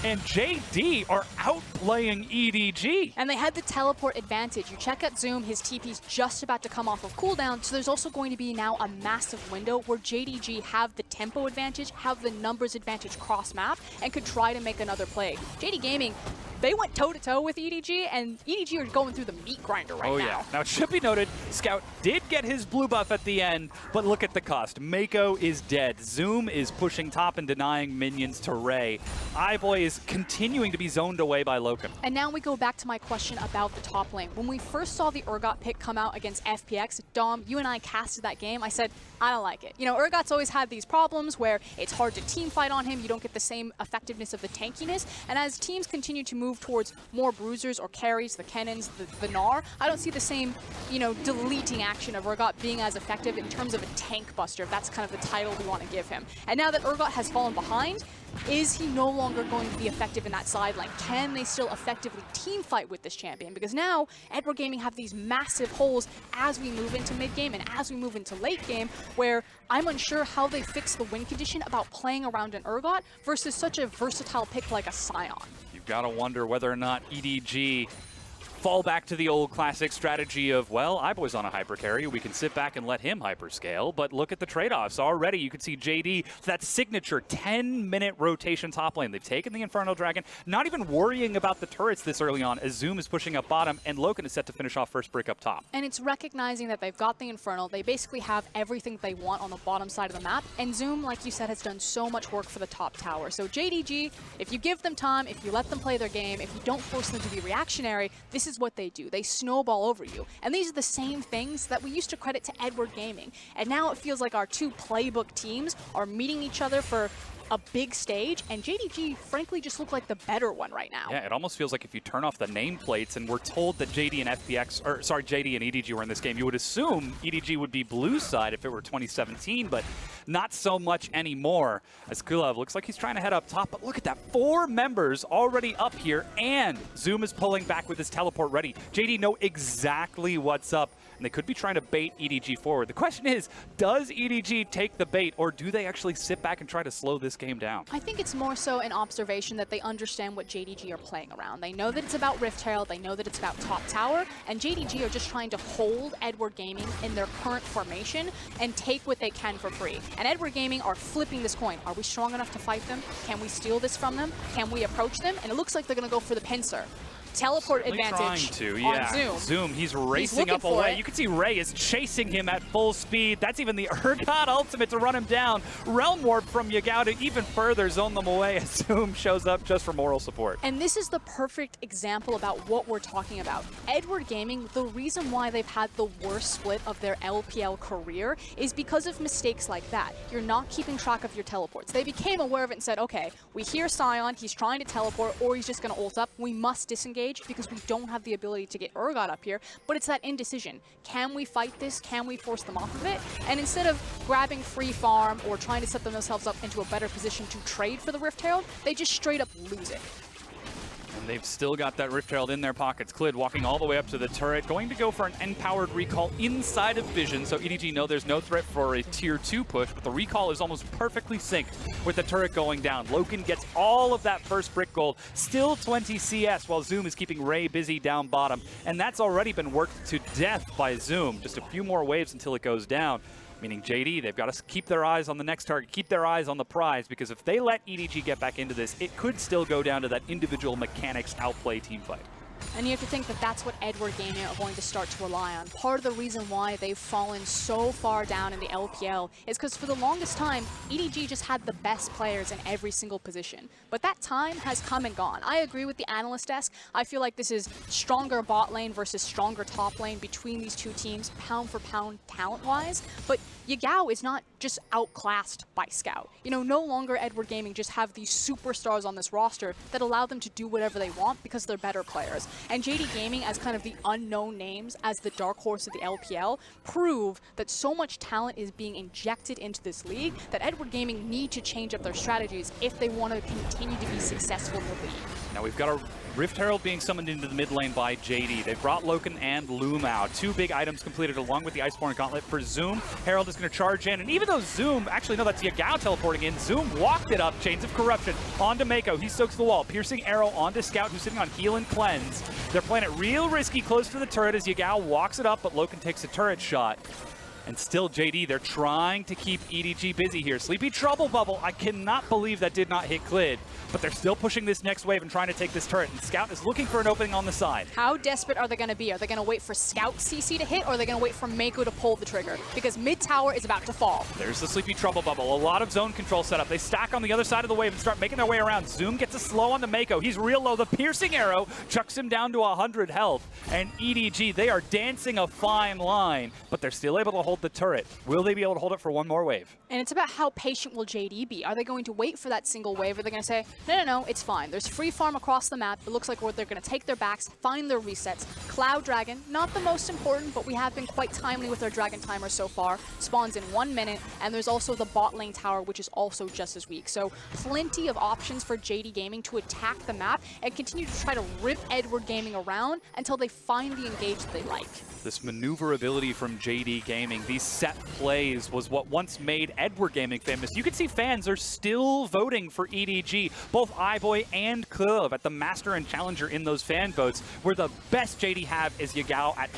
And JD are outplaying EDG. And they had the teleport advantage. You check out Zoom, his TP's just about to come off of cooldown, so there's also going to be now a massive window where JDG have the tempo advantage, have the numbers advantage cross-map, and could try to make another play. JD Gaming, they went toe-to-toe with EDG, and EDG are going through the meat grinder right now. Yeah. Now, it should be noted, Scout did get his blue buff at the end, but look at the cost. Mako is dead. Zoom is pushing top and denying minions to Ray. iBoy is continuing to be zoned away by Loken. And now we go back to my question about the top lane. When we first saw the Urgot pick come out against FPX, Dom, you and I casted that game, I said, I don't like it. You know, Urgot's always had these problems where it's hard to team fight on him, you don't get the same effectiveness of the tankiness, and as teams continue to move towards more bruisers or carries, the Kennons, the Gnar, I don't see the same, you know, deleting action of Urgot being as effective in terms of a tank buster, if that's kind of the title we want to give him. And now that Urgot has fallen behind, is he no longer going to be effective in that side lane? Can they still effectively team fight with this champion? Because now, Edward Gaming have these massive holes as we move into mid-game and as we move into late game, where I'm unsure how they fix the win condition about playing around an Urgot versus such a versatile pick like a Sion. You've got to wonder whether or not EDG fall back to the old classic strategy of, well, iBoy's on a hyper carry. We can sit back and let him hyperscale, but look at the trade-offs. Already you can see JD, that signature 10-minute rotation top lane. They've taken the Infernal Dragon, not even worrying about the turrets this early on as Zoom is pushing up bottom and Loken is set to finish off first brick up top. And it's recognizing that they've got the Infernal. They basically have everything they want on the bottom side of the map, and Zoom, like you said, has done so much work for the top tower. So JDG, if you give them time, if you let them play their game, if you don't force them to be reactionary, this is what they do. They snowball over you. And these are the same things that we used to credit to Edward Gaming. And now it feels like our two playbook teams are meeting each other for a big stage, and JDG frankly just look like the better one right now. Yeah, it almost feels like if you turn off the nameplates and we're told that JD and JD and EDG were in this game, you would assume EDG would be blue side if it were 2017, but not so much anymore. As Kulov looks like he's trying to head up top, but look at that, 4 members already up here, and Zoom is pulling back with his teleport ready. JD know exactly what's up and they could be trying to bait EDG forward. The question is, does EDG take the bait, or do they actually sit back and try to slow this game down? I think it's more so an observation that they understand what JDG are playing around. They know that it's about Rift Herald, they know that it's about top tower, and JDG are just trying to hold Edward Gaming in their current formation and take what they can for free. And Edward Gaming are flipping this coin. Are we strong enough to fight them? Can we steal this from them? Can we approach them? And it looks like they're going to go for the pincer. Teleport advantage on Zoom. He's racing up away. You can see Ray is chasing him at full speed. That's even the Urgot ultimate to run him down. Realm Warp from Yagao to even further zone them away as Zoom shows up just for moral support. And this is the perfect example about what we're talking about. Edward Gaming, the reason why they've had the worst split of their LPL career is because of mistakes like that. You're not keeping track of your teleports. They became aware of it and said, okay, we hear Sion, he's trying to teleport, or he's just going to ult up. We must disengage because we don't have the ability to get Urgot up here, but it's that indecision. Can we fight this? Can we force them off of it? And instead of grabbing free farm or trying to set themselves up into a better position to trade for the Rift Herald, they just straight up lose it. And they've still got that Rift Herald in their pockets. Clid walking all the way up to the turret, going to go for an N-powered recall inside of Vision, so EDG know there's no threat for a tier 2 push, but the recall is almost perfectly synced with the turret going down. Loken gets all of that first brick gold, still 20 CS, while Zoom is keeping Ray busy down bottom, and that's already been worked to death by Zoom. Just a few more waves until it goes down. Meaning JD, they've got to keep their eyes on the next target, keep their eyes on the prize, because if they let EDG get back into this, it could still go down to that individual mechanics outplay team fight. And you have to think that that's what Edward Gaming are going to start to rely on. Part of the reason why they've fallen so far down in the LPL is because for the longest time, EDG just had the best players in every single position. But that time has come and gone. I agree with the analyst desk. I feel like this is stronger bot lane versus stronger top lane between these two teams, pound for pound talent-wise. But Yagao is not just outclassed by Scout. You know, no longer Edward Gaming just have these superstars on this roster that allow them to do whatever they want because they're better players. And JD Gaming, as kind of the unknown names, as the dark horse of the LPL, prove that so much talent is being injected into this league that Edward Gaming need to change up their strategies if they want to continue to be successful in the league. Now we've got a Rift Herald being summoned into the mid lane by JD. They've brought Loken and Loom out. 2 big items completed along with the Iceborne Gauntlet for Zoom. Herald is going to charge in, and even though Zoom, actually no, that's Yagao teleporting in, Zoom walked it up, Chains of Corruption, onto Mako. He soaks the wall, piercing arrow onto Scout, who's sitting on heal and cleanse. They're playing it real risky close to the turret as Yagao walks it up, but Loken takes a turret shot. And still JD, they're trying to keep EDG busy here. Sleepy Trouble Bubble, I cannot believe that did not hit Clid, but they're still pushing this next wave and trying to take this turret, and Scout is looking for an opening on the side. How desperate are they going to be? Are they going to wait for Scout CC to hit, or are they going to wait for Mako to pull the trigger? Because mid tower is about to fall. There's the Sleepy Trouble Bubble, a lot of zone control setup. They stack on the other side of the wave and start making their way around. Zoom gets a slow on the Mako. He's real low. The piercing arrow chucks him down to 100 health, and EDG, they are dancing a fine line, but they're still able to hold the turret. Will they be able to hold it for one more wave? And it's about how patient will JD be. Are they going to wait for that single wave? Or are they going to say, no, it's fine. There's free farm across the map. It looks like they're going to take their backs, find their resets. Cloud Dragon, not the most important, but we have been quite timely with our Dragon Timer so far. Spawns in 1 minute, and there's also the bot lane tower, which is also just as weak. So plenty of options for JD Gaming to attack the map and continue to try to rip Edward Gaming around until they find the engage that they like. This maneuverability from JD Gaming, these set plays, was what once made Edward Gaming famous. You can see fans are still voting for EDG. Both iBoy and Klov at the Master and Challenger in those fan votes, where the best JD have is Yagao at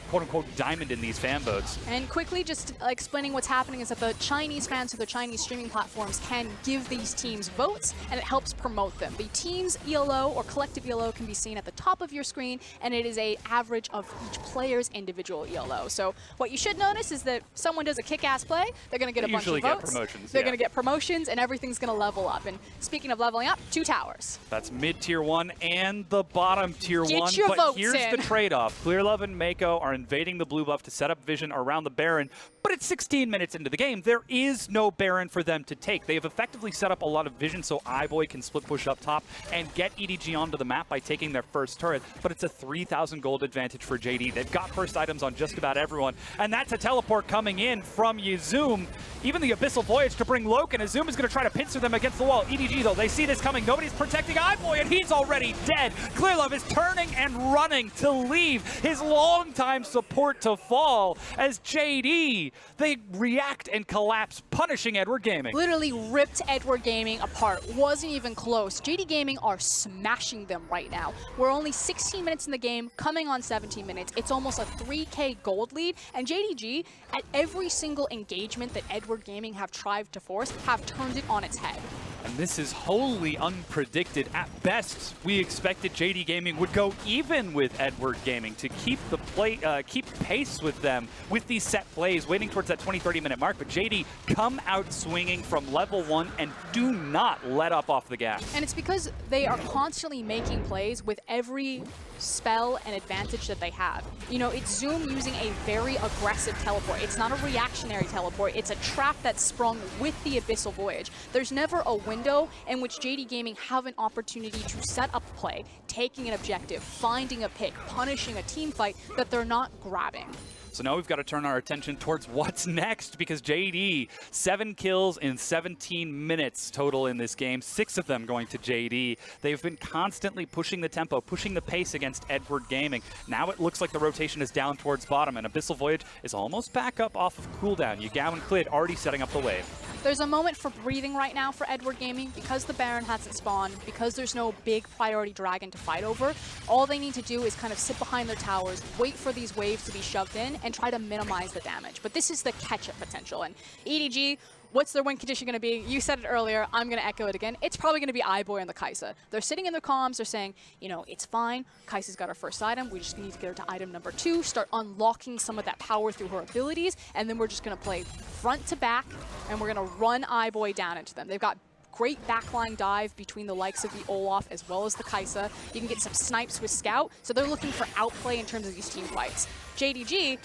quote-unquote diamond in these fan votes. And quickly just explaining what's happening is that the Chinese fans of the Chinese streaming platforms can give these teams votes, and it helps promote them. The team's ELO or collective ELO can be seen at the top of your screen, and it is an average of each player's individual ELO. So what you should notice is that someone does a kick-ass play, they're going to get a bunch of votes. They're going to get promotions, and everything's going to level up. And speaking of leveling up, 2 towers. That's mid-tier 1 and the bottom tier 1. Your but here's in. the trade-off. Clearlove and Mako are invading the blue buff to set up Vision around the Baron, but it's 16 minutes into the game. There is no Baron for them to take. They have effectively set up a lot of Vision so iBoy can split push up top and get EDG onto the map by taking their first turret, but it's a 3,000 gold advantage for JD. They've got first items on just about everyone, and that's a teleport teleport coming in from Yizum. Even the Abyssal Voyage to bring Loken. Yizum is going to try to pincer them against the wall. EDG, though, they see this coming. Nobody's protecting Eyeboy, and he's already dead. Clearlove is turning and running to leave his longtime support to fall as JD, they react and collapse, punishing Edward Gaming. Literally ripped Edward Gaming apart. Wasn't even close. JD Gaming are smashing them right now. We're only 16 minutes in the game, coming on 17 minutes. It's almost a 3K gold lead, and JDG, at every single engagement that Edward Gaming have tried to force, have turned it on its head. And this is wholly unpredicted. At best, we expected JD Gaming would go even with Edward Gaming to keep the keep pace with them with these set plays, waiting towards that 20-30 minute mark. But JD come out swinging from level 1 and do not let up off the gas. And it's because they are constantly making plays with every spell and advantage that they have. You know, it's Zoom using a very aggressive teleport. It's not a reactionary teleport. It's a trap that's sprung with the Abyssal Voyage. There's never a window in which JD Gaming have an opportunity to set up a play, taking an objective, finding a pick, punishing a team fight that they're not grabbing. So now we've got to turn our attention towards what's next, because JD, 7 kills in 17 minutes total in this game, 6 of them going to JD. They've been constantly pushing the tempo, pushing the pace against Edward Gaming. Now it looks like the rotation is down towards bottom, and Abyssal Voyage is almost back up off of cooldown. Yagao and Clid already setting up the wave. There's a moment for breathing right now for Edward Gaming because the Baron hasn't spawned, because there's no big priority dragon to fight over. All they need to do is kind of sit behind their towers, wait for these waves to be shoved in, and try to minimize the damage. But this is the catch-up potential. And EDG, what's their win condition going to be? You said it earlier. I'm going to echo it again. It's probably going to be Eyeboy and the Kai'Sa. They're sitting in their comms. They're saying, you know, it's fine. Kai'Sa's got our first item. We just need to get her to item number 2, start unlocking some of that power through her abilities, and then we're just going to play front to back, and we're going to run Eyeboy down into them. They've got great backline dive between the likes of the Olaf as well as the Kai'Sa. You can get some snipes with Scout, so they're looking for outplay in terms of these team fights. JDG,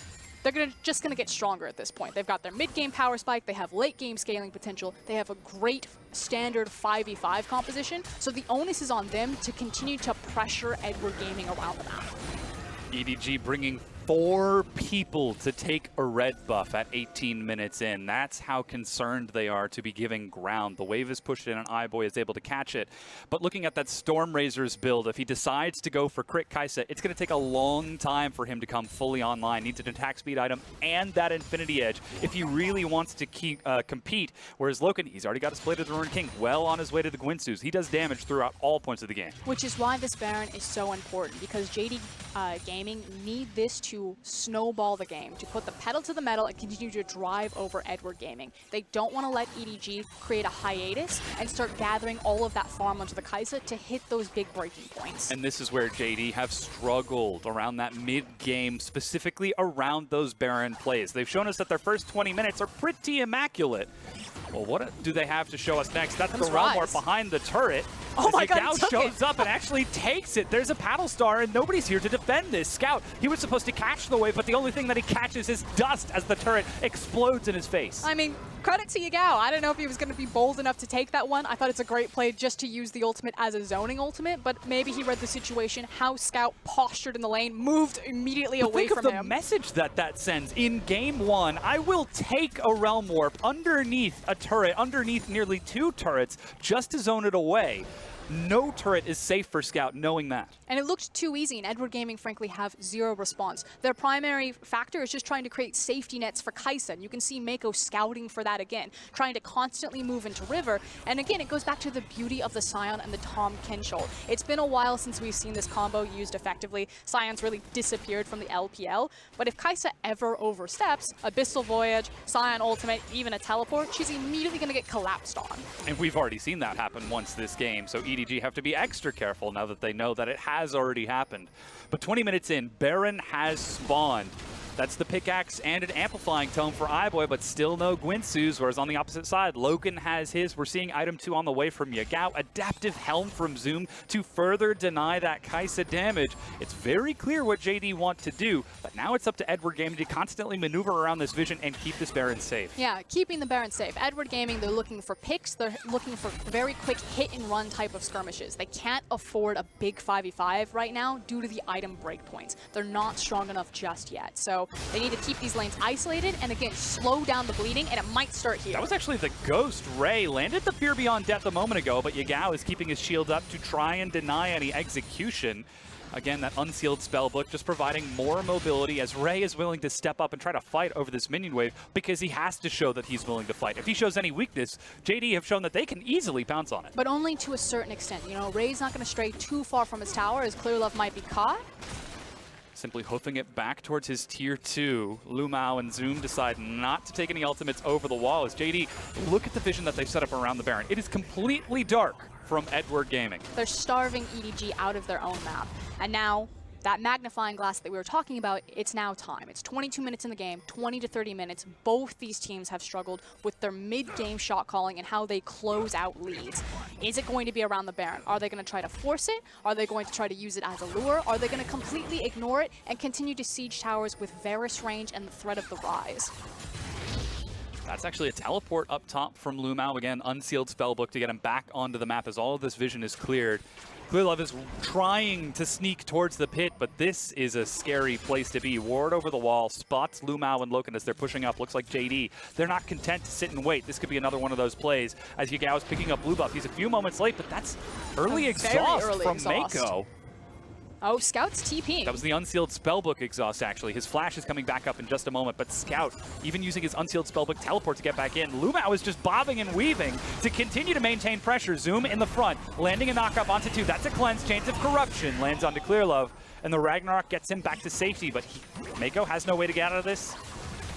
they're just going to get stronger at this point. They've got their mid-game power spike, they have late-game scaling potential, they have a great standard 5v5 composition, so the onus is on them to continue to pressure Edward Gaming around the map. EDG bringing 4 people to take a red buff at 18 minutes in. That's how concerned they are to be giving ground. The wave is pushed in and Eyeboy is able to catch it. But looking at that Stormrazor's build, if he decides to go for Crit Kai'Sa, it's going to take a long time for him to come fully online. Needs an attack speed item and that Infinity Edge if he really wants to compete. Whereas Loken, he's already got his Blade of the Ruined King well on his way to the Guinsoo's. He does damage throughout all points of the game. Which is why this Baron is so important, because JD Gaming need this to snowball the game, to put the pedal to the metal and continue to drive over Edward Gaming. They don't want to let EDG create a hiatus and start gathering all of that farm onto the Kai'Sa to hit those big breaking points. And this is where JD have struggled around that mid-game, specifically around those Baron plays. They've shown us that their first 20 minutes are pretty immaculate. Well, what do they have to show us next? That's the Realm Warp behind the turret. Oh my God, Yagao shows up and actually takes it. There's a Paddle Star, and nobody's here to defend this. Scout, he was supposed to catch the wave, but the only thing that he catches is dust as the turret explodes in his face. I mean, credit to Yagao. I don't know if he was going to be bold enough to take that one. I thought it's a great play just to use the ultimate as a zoning ultimate, but maybe he read the situation, how Scout postured in the lane, moved immediately away from him. Think of the message that sends. In game 1, I will take a Realm Warp underneath a turret, underneath nearly 2 turrets, just to zone it away. No turret is safe for Scout, knowing that. And it looked too easy, and Edward Gaming, frankly, have zero response. Their primary factor is just trying to create safety nets for Kai'Sa, and you can see Mako scouting for that again, trying to constantly move into River. And again, it goes back to the beauty of the Sion and the Tahm Kenshul. It's been a while since we've seen this combo used effectively. Sion's really disappeared from the LPL, but if Kai'Sa ever oversteps, Abyssal Voyage, Sion Ultimate, even a teleport, she's immediately going to get collapsed on. And we've already seen that happen once this game, so EDG have to be extra careful now that they know that it has already happened. But 20 minutes in, Baron has spawned. That's the pickaxe and an amplifying tome for Eyeboy, but still no Guinsoo's, whereas on the opposite side, Loken has his. We're seeing item 2 on the way from Yagao. Adaptive Helm from Zoom to further deny that Kai'Sa damage. It's very clear what JD want to do, but now it's up to Edward Gaming to constantly maneuver around this vision and keep this Baron safe. Yeah, keeping the Baron safe. Edward Gaming, they're looking for picks. They're looking for very quick hit-and-run type of skirmishes. They can't afford a big 5v5 right now due to the item breakpoints. They're not strong enough just yet. So So they need to keep these lanes isolated and again, slow down the bleeding, and it might start here. That was actually the Ghost. Ray landed the Fear Beyond Death a moment ago, but Yagao is keeping his shield up to try and deny any execution. Again, that unsealed spellbook just providing more mobility as Ray is willing to step up and try to fight over this minion wave because he has to show that he's willing to fight. If he shows any weakness, JD have shown that they can easily pounce on it. But only to a certain extent. You know, Ray's not going to stray too far from his tower as Clearlove might be caught. Simply hoofing it back towards his tier 2. Lumao and Zoom decide not to take any ultimates over the wall as JD look at the vision that they've set up around the Baron. It is completely dark from Edward Gaming. They're starving EDG out of their own map. And now, that magnifying glass that we were talking about, it's now time. It's 22 minutes in the game, 20 to 30 minutes. Both these teams have struggled with their mid-game shot calling and how they close out leads. Is it going to be around the Baron? Are they going to try to force it? Are they going to try to use it as a lure? Are they going to completely ignore it and continue to siege towers with Varus range and the threat of the Rise? That's actually a teleport up top from Lumao. Again, unsealed spellbook to get him back onto the map as all of this vision is cleared. Clearlove is trying to sneak towards the pit, but this is a scary place to be. Ward over the wall, spots Lumao and Loken as they're pushing up. Looks like JD. They're not content to sit and wait. This could be another one of those plays as Yagao is picking up blue buff. He's a few moments late, but that's early exhaust from Mako. Oh, Scout's TPing. That was the unsealed spellbook exhaust, actually. His flash is coming back up in just a moment, but Scout, even using his unsealed spellbook teleport to get back in. Lumao is just bobbing and weaving to continue to maintain pressure. Zoom in the front, landing a knockup onto 2. That's a cleanse. Chains of Corruption lands onto Clearlove, and the Ragnarok gets him back to safety, but Mako has no way to get out of this.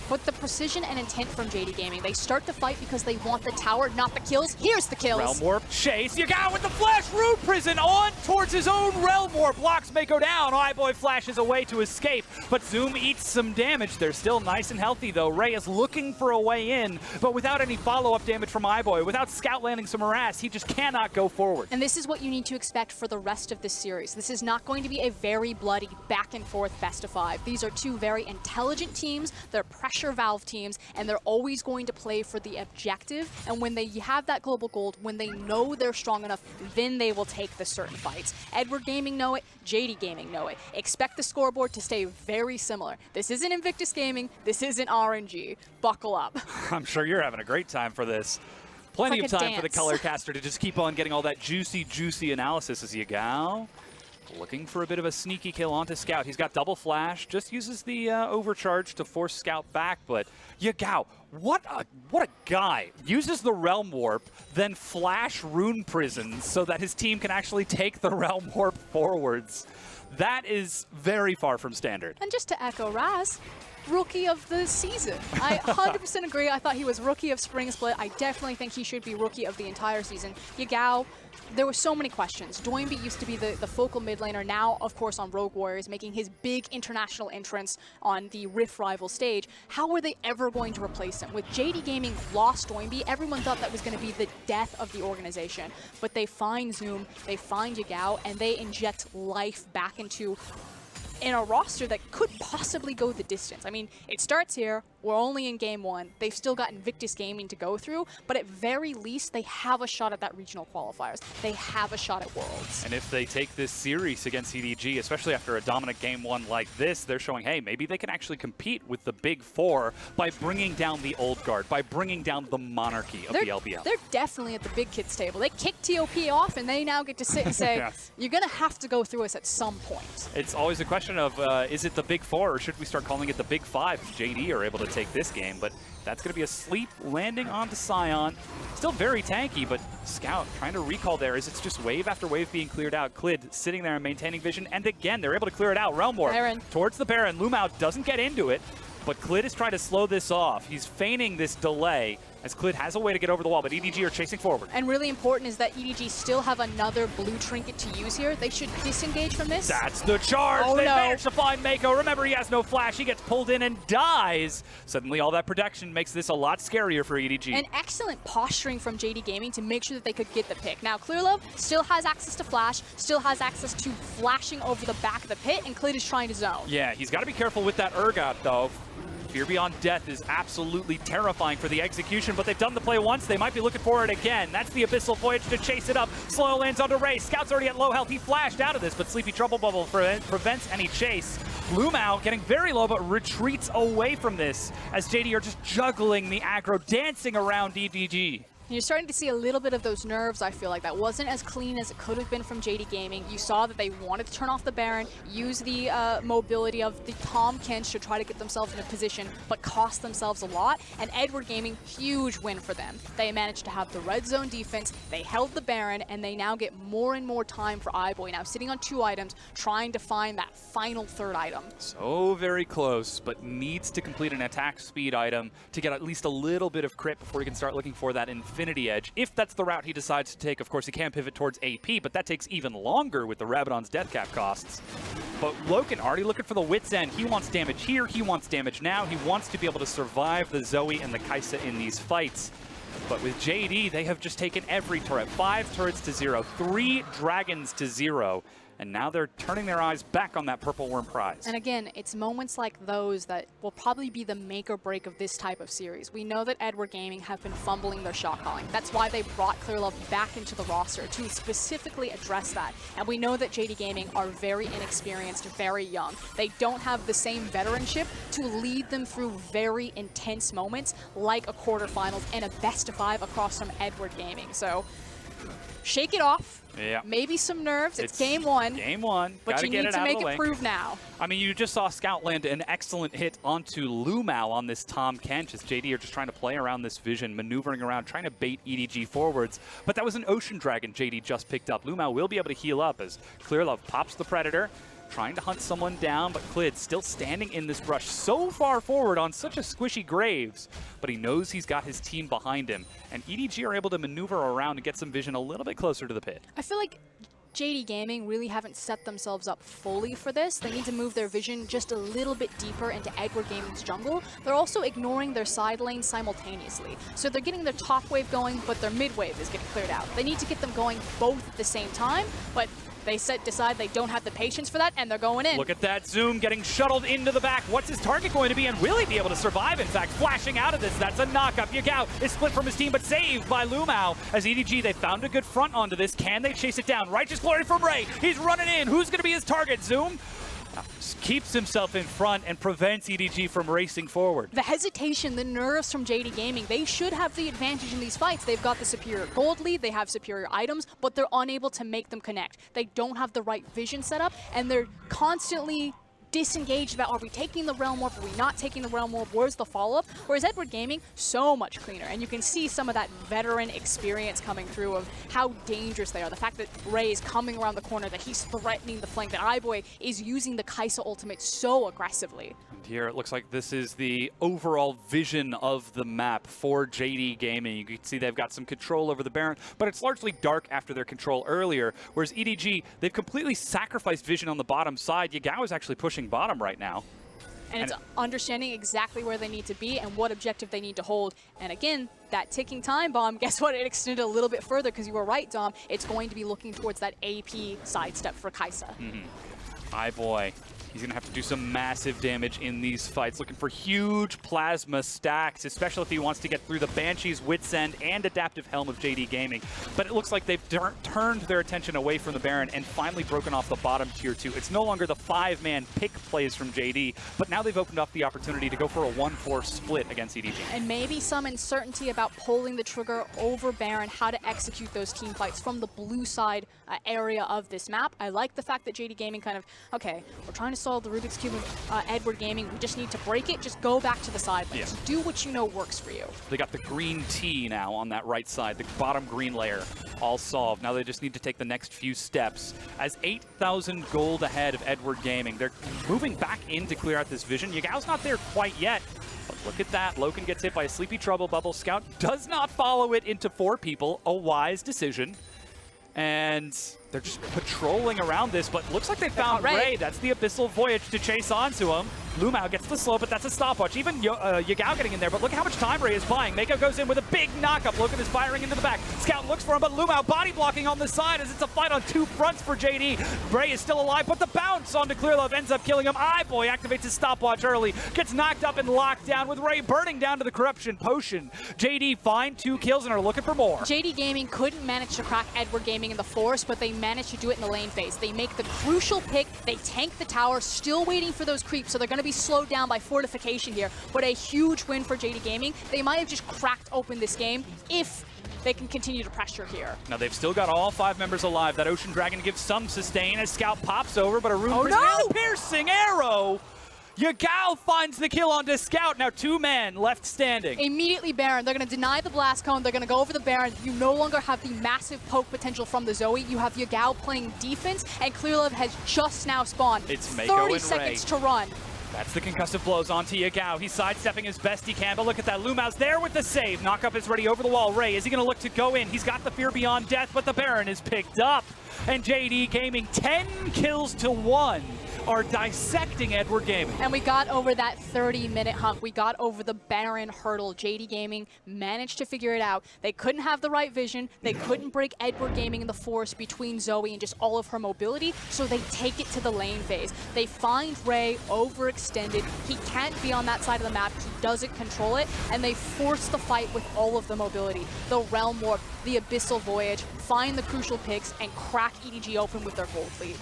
But the precision and intent from JD Gaming, they start the fight because they want the tower, not the kills. Here's the kills. Realm Warp chase. Yagao with the flash. Rune Prison on towards his own Realm Warp. Blocks Mako down. Eyeboy flashes away to escape, but Zoom eats some damage. They're still nice and healthy, though. Ray is looking for a way in, but without any follow-up damage from Eyeboy, without Scout landing some harass, he just cannot go forward. And this is what you need to expect for the rest of this series. This is not going to be a very bloody back-and-forth best-of-5. These are two very intelligent teams. They're pressure Valve teams, and they're always going to play for the objective. And when they have that global gold, when they know they're strong enough, then they will take the certain fights. Edward Gaming know it, JD Gaming know it. Expect the scoreboard to stay very similar. This isn't Invictus Gaming, this isn't RNG. Buckle up. I'm sure you're having a great time for this. Plenty of time for the color caster to just keep on getting all that juicy analysis as Yagao. Looking for a bit of a sneaky kill onto Scout. He's got double flash, just uses the overcharge to force Scout back, but Yagao, what a guy. Uses the Realm Warp, then flash Rune Prison so that his team can actually take the Realm Warp forwards. That is very far from standard. And just to echo Raz, Rookie of the season. I 100% agree. I thought he was Rookie of Spring Split. I definitely think he should be Rookie of the entire season. Yagao, there were so many questions. Doinby used to be the focal mid laner, now, of course, on Rogue Warriors, making his big international entrance on the Rift Rival stage. How were they ever going to replace him? With JD Gaming lost Doinby, everyone thought that was going to be the death of the organization. But they find Zoom, they find Yagao, and they inject life back into in a roster that could possibly go the distance. I mean, it starts here. We're only in game 1. They've still got Invictus Gaming to go through, but at very least, they have a shot at that regional qualifiers. They have a shot at Worlds. And if they take this series against EDG, especially after a dominant game 1 like this, they're showing, hey, maybe they can actually compete with the Big Four by bringing down the Old Guard, by bringing down the monarchy of the LBL. They're definitely at the big kids table. They kicked TOP off, and they now get to sit and say, yes, you're going to have to go through us at some point. It's always a question of, is it the Big Four, or should we start calling it the Big Five if JD are able to take this game? But that's going to be a sleep landing onto Sion. Still very tanky, but Scout trying to recall there as it's just wave after wave being cleared out. Clid sitting there and maintaining vision, and again, they're able to clear it out. Realm Warp towards the Baron. Lumao doesn't get into it, but Clid is trying to slow this off. He's feigning this delay as Clid has a way to get over the wall, but EDG are chasing forward. And really important is that EDG still have another blue trinket to use here. They should disengage from this. That's the charge! Oh, they managed to find Mako. Remember, he has no flash. He gets pulled in and dies. Suddenly, all that protection makes this a lot scarier for EDG. And excellent posturing from JD Gaming to make sure that they could get the pick. Now, Clearlove still has access to flash, still has access to flashing over the back of the pit, and Clid is trying to zone. Yeah, he's got to be careful with that Urgot, though. Fear Beyond Death is absolutely terrifying for the execution, but they've done the play once. They might be looking for it again. That's the Abyssal Voyage to chase it up. Slow lands onto Ray. Scout's already at low health. He flashed out of this, but Sleepy Trouble Bubble prevents any chase. Lumao getting very low, but retreats away from this as JD are just juggling the aggro, dancing around EDG. You're starting to see a little bit of those nerves, I feel like. That wasn't as clean as it could have been from JD Gaming. You saw that they wanted to turn off the Baron, use the mobility of the Tahm Kench to try to get themselves in a position, but cost themselves a lot. And Edward Gaming, huge win for them. They managed to have the red zone defense, they held the Baron, and they now get more and more time for iBoy. Now sitting on 2 items, trying to find that final 3rd item. So very close, but needs to complete an attack speed item to get at least a little bit of crit before he can start looking for that Infinity Edge. If that's the route he decides to take, of course he can pivot towards AP, but that takes even longer with the Rabadon's death cap costs. But Loken already looking for the wit's end. He wants damage here, he wants damage now, he wants to be able to survive the Zoe and the Kai'Sa in these fights. But with JD, they have just taken every turret. 5 turrets to 0, 3 dragons to 0. And now they're turning their eyes back on that Purple Worm prize. And again, it's moments like those that will probably be the make or break of this type of series. We know that Edward Gaming have been fumbling their shot calling. That's why they brought Clearlove back into the roster to specifically address that. And we know that JD Gaming are very inexperienced, very young. They don't have the same veteranship to lead them through very intense moments like a quarterfinals and a best of 5 across from Edward Gaming. So shake it off. Yeah. Maybe some nerves. It's game 1. Game 1. But Gotta you get need it to out make of the way. it prove now. I mean, you just saw Scout land an excellent hit onto Lumao on this Tahm Kench as JD are just trying to play around this vision, maneuvering around, trying to bait EDG forwards. But that was an Ocean Dragon JD just picked up. Lumao will be able to heal up as Clearlove pops the Predator, trying to hunt someone down, but Clid still standing in this brush so far forward on such a squishy Graves, but he knows he's got his team behind him, and EDG are able to maneuver around and get some vision a little bit closer to the pit. I feel like JD Gaming really haven't set themselves up fully for this. They need to move their vision just a little bit deeper into Edward Gaming's jungle. They're also ignoring their side lanes simultaneously. So they're getting their top wave going, but their mid wave is getting cleared out. They need to get them going both at the same time, but they decide they don't have the patience for that, and they're going in. Look at that Zoom getting shuttled into the back. What's his target going to be, and will he be able to survive? In fact, flashing out of this, that's a knock-up. Yagao is split from his team, but saved by Lumao. As EDG, they found a good front onto this. Can they chase it down? Righteous Glory from Ray. He's running in. Who's going to be his target? Zoom keeps himself in front and prevents EDG from racing forward. The hesitation, the nerves from JD Gaming, they should have the advantage in these fights. They've got the superior gold lead, they have superior items, but they're unable to make them connect. They don't have the right vision set up, and they're constantly disengaged about, are we taking the Realm Warp, are we not taking the Realm Warp, where's the follow-up? Whereas Edward Gaming, so much cleaner, and you can see some of that veteran experience coming through of how dangerous they are. The fact that Ray is coming around the corner, that he's threatening the flank, that iBoy is using the Kai'Sa ultimate so aggressively. And here it looks like this is the overall vision of the map for JD Gaming. You can see they've got some control over the Baron, but it's largely dark after their control earlier, whereas EDG, they've completely sacrificed vision on the bottom side. Yagao is actually pushing bottom right now. And it's understanding exactly where they need to be and what objective they need to hold. And again, that ticking time bomb, guess what? It extended a little bit further because you were right, Dom. It's going to be looking towards that AP sidestep for Kai'Sa. iBoy, he's going to have to do some massive damage in these fights, looking for huge plasma stacks, especially if he wants to get through the Banshee's Wit's End and Adaptive Helm of JD Gaming. But it looks like they've turned their attention away from the Baron and finally broken off the bottom tier 2. It's no longer the 5-man pick plays from JD, but now they've opened up the opportunity to go for a 1-4 split against EDG. And maybe some uncertainty about pulling the trigger over Baron, how to execute those team fights from the blue side area of this map. I like the fact that JD Gaming kind of, okay, we're trying to solve the Rubik's Cube of Edward Gaming. We just need to break it. Just go back to the side lanes. Yeah. Do what you know works for you. They got the green T now on that right side, the bottom green layer, all solved. Now they just need to take the next few steps. As 8,000 gold ahead of Edward Gaming, they're moving back in to clear out this vision. Yagao's not there quite yet. But look at that. Loken gets hit by a Sleepy Trouble bubble. Scout does not follow it into 4 people. A wise decision. And they're just patrolling around this, but looks like they found Ray. That's the Abyssal Voyage to chase onto him. Lumao gets the slow, but that's a stopwatch. Even Yagao getting in there, but look how much time Ray is buying. Mako goes in with a big knockup. Logan is firing into the back. Scout looks for him, but Lumao body blocking on the side as it's a fight on two fronts for JD. Ray is still alive, but the bounce onto Clearlove ends up killing him. Boy activates his stopwatch early, gets knocked up and locked down with Ray burning down to the corruption potion. JD find 2 kills and are looking for more. JD Gaming couldn't manage to crack Edward Gaming in the force, but they managed to do it in the lane phase. They make the crucial pick, they tank the tower, still waiting for those creeps, so they're going to be slowed down by fortification here, but a huge win for JD Gaming. They might have just cracked open this game if they can continue to pressure here. Now they've still got all 5 members alive. That Ocean Dragon gives some sustain as Scout pops over, but a rune and a piercing arrow. Yagao finds the kill onto Scout. Now 2 men left standing. Immediately Baron. They're going to deny the blast cone. They're going to go over the Baron. You no longer have the massive poke potential from the Zoe. You have Yagao playing defense, and Clearlove has just now spawned. It's Mako 30 and Ray. seconds to run. That's the concussive blows onto Yagao. He's sidestepping as best he can, but look at that. Lumao's there with the save. Knockup is ready over the wall. Ray, is he going to look to go in? He's got the Fear Beyond Death, but the Baron is picked up. And JD Gaming, 10 kills to 1, are dissecting Edward Gaming. And we got over that 30-minute hump. We got over the Baron hurdle. JD Gaming managed to figure it out. They couldn't have the right vision. They couldn't break Edward Gaming in the force between Zoe and just all of her mobility, so they take it to the lane phase. They find Ray overextended. He can't be on that side of the map. He doesn't control it, and they force the fight with all of the mobility. The Realm Warp, the Abyssal Voyage, find the crucial picks, and crack EDG open with their gold lead.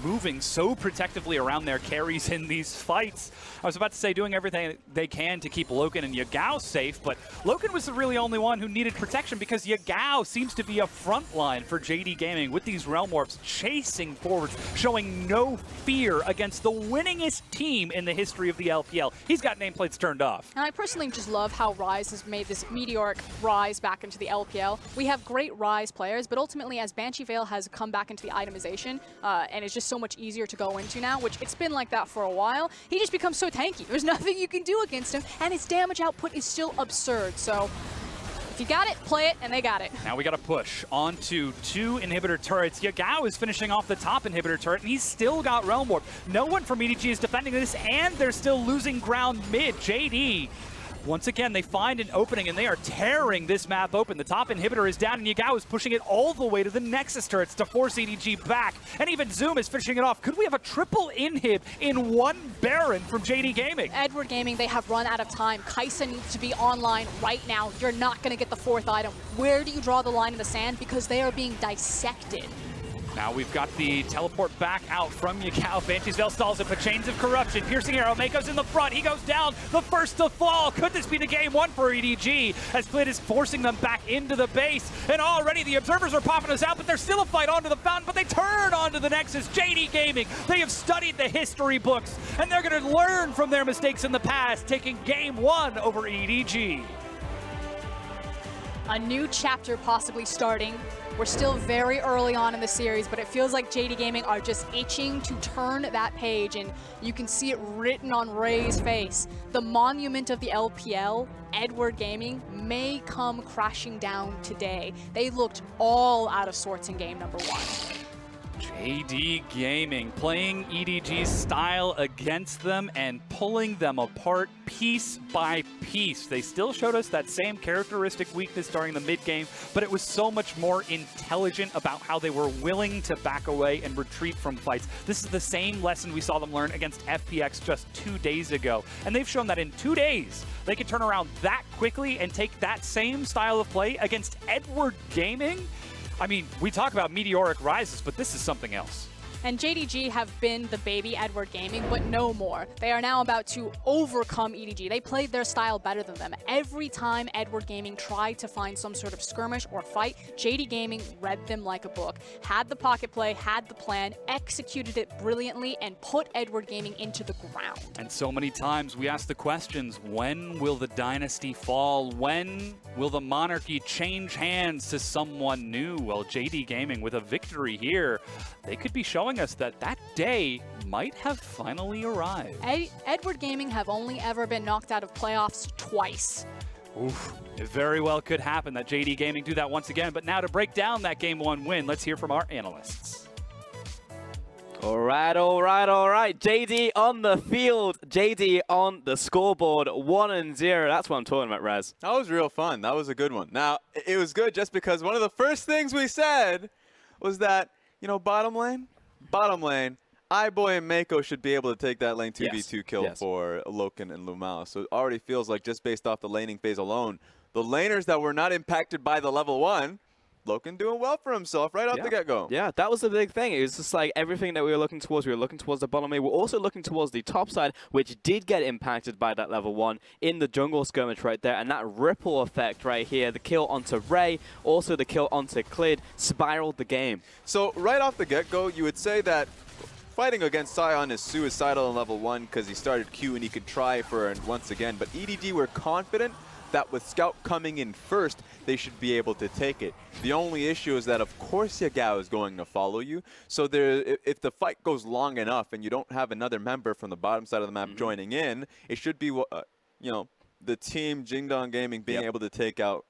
Moving so protectively around their carries in these fights. I was about to say doing everything they can to keep Loken and Yagao safe, but Loken was the really only one who needed protection because Yagao seems to be a front line for JD Gaming with these Realm Warps chasing forwards, showing no fear against the winningest team in the history of the LPL. He's got nameplates turned off. And I personally just love how Rise has made this meteoric rise back into the LPL. We have great Rise players, but ultimately as Banshee Veil has come back into the itemization, and it's just so much easier to go into now, which it's been like that for a while, he just becomes so tanky. There's nothing you can do against him, and his damage output is still absurd. So if you got it, play it, and they got it. Now we got to push onto 2 inhibitor turrets. Yagao is finishing off the top inhibitor turret, and he's still got Realm Warp. No one from EDG is defending this, and they're still losing ground mid. JD, once again, they find an opening, and they are tearing this map open. The top inhibitor is down, and Yagao is pushing it all the way to the Nexus turrets to force EDG back. And even Zoom is finishing it off. Could we have a triple inhib in 1 Baron from JD Gaming? Edward Gaming, they have run out of time. Kai'Sa needs to be online right now. You're not going to get the 4th item. Where do you draw the line in the sand? Because they are being dissected. Now we've got the teleport back out from Yagao. Banshee's Veil stalls it, but Chains of Corruption. Piercing Arrow, Mako's in the front. He goes down, the first to fall. Could this be the game 1 for EDG? As Split is forcing them back into the base. And already the Observers are popping us out, but there's still a fight onto the fountain, but they turn onto the Nexus. JD Gaming, they have studied the history books, and they're going to learn from their mistakes in the past, taking game 1 over EDG. A new chapter possibly starting. We're still very early on in the series, but it feels like JD Gaming are just itching to turn that page, and you can see it written on Ray's face. The monument of the LPL, Edward Gaming, may come crashing down today. They looked all out of sorts in game number 1. JD Gaming playing EDG's style against them and pulling them apart piece by piece. They still showed us that same characteristic weakness during the mid game, but it was so much more intelligent about how they were willing to back away and retreat from fights. This is the same lesson we saw them learn against FPX just 2 days ago, and they've shown that in 2 days they can turn around that quickly and take that same style of play against Edward Gaming. I mean, we talk about meteoric rises, but this is something else. And JDG have been the baby Edward Gaming, but no more. They are now about to overcome EDG. They played their style better than them. Every time Edward Gaming tried to find some sort of skirmish or fight, JD Gaming read them like a book. Had the pocket play, had the plan, executed it brilliantly, and put Edward Gaming into the ground. And so many times we ask the questions, when will the dynasty fall? When will the monarchy change hands to someone new? Well, JD Gaming with a victory here, they could be showing us that that day might have finally arrived. Edward Gaming have only ever been knocked out of playoffs twice. Oof, it very well could happen that JD Gaming do that once again. But now to break down that Game 1 win, let's hear from our analysts. All right. JD on the field. JD on the scoreboard. 1-0. That's what I'm talking about, Raz. That was real fun. That was a good one. Now, it was good just because one of the first things we said was that, you know, bottom lane, iBoy and Mako should be able to take that lane 2v2 kill for Loken and Lumao. So it already feels like just based off the laning phase alone, the laners that were not impacted by the level 1, Loken doing well for himself right off the get-go. Yeah, that was the big thing. It was just like everything that we were looking towards the bottom lane. We're also looking towards the top side, which did get impacted by that level 1 in the jungle skirmish right there. And that ripple effect right here, the kill onto Ray, also the kill onto Clid, spiraled the game. So right off the get-go, you would say that fighting against Sion is suicidal in level 1 because he started Q and he could try for it once again. But EDG were confident that with Scout coming in first, they should be able to take it. The only issue is that, of course, Yagao is going to follow you. So if the fight goes long enough and you don't have another member from the bottom side of the map joining in, it should be, you know, the team Jingdong Gaming being able to take out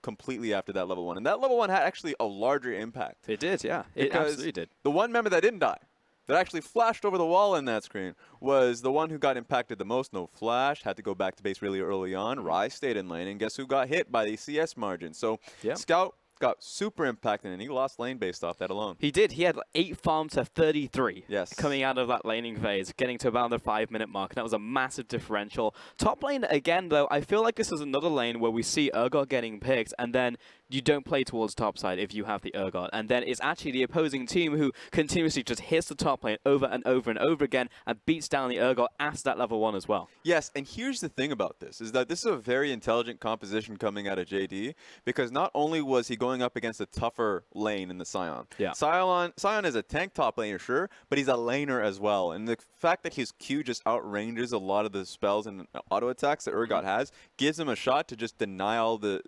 completely after that level 1. And that level 1 had actually a larger impact. It did, yeah. It absolutely did. The one member that didn't die, that actually flashed over the wall in that screen, was the one who got impacted the most. No flash, had to go back to base really early on. Rai stayed in lane, and guess who got hit by the CS margin? So Scout got super impacted, and he lost lane based off that alone. He did. He had 8 farms to 33 yes. coming out of that laning phase, getting to about the 5-minute mark. And that was a massive differential. Top lane, again, though, I feel like this is another lane where we see Urgot getting picked, and then you don't play towards top side if you have the Urgot. And then it's actually the opposing team who continuously just hits the top lane over and over and over again and beats down the Urgot after that level 1 as well. Yes, and here's the thing about this, is that this is a very intelligent composition coming out of JD, because not only was he going up against a tougher lane in the Sion. Yeah. Sion is a tank top laner, sure, but he's a laner as well. And the fact that his Q just outranges a lot of the spells and auto attacks that Urgot has gives him a shot to just deny all the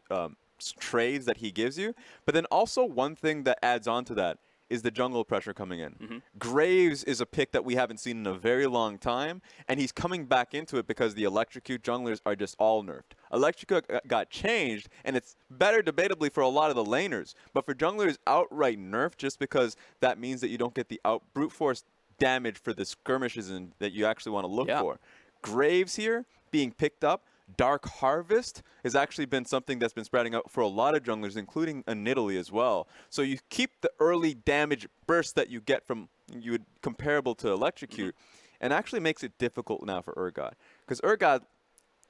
trades that he gives you. But then also one thing that adds on to that is the jungle pressure coming in. Graves is a pick that we haven't seen in a very long time, and he's coming back into it because the Electrocute junglers are just all nerfed. Electrocute got changed, and it's better debatably for a lot of the laners, but for junglers, outright nerfed just because that means that you don't get the brute force damage for the skirmishes that you actually want to look for. Graves here being picked up. Dark Harvest has actually been something that's been spreading out for a lot of junglers, including in Italy as well. So you keep the early damage burst that you get from comparable to Electrocute, and actually makes it difficult now for Urgot. Because Urgot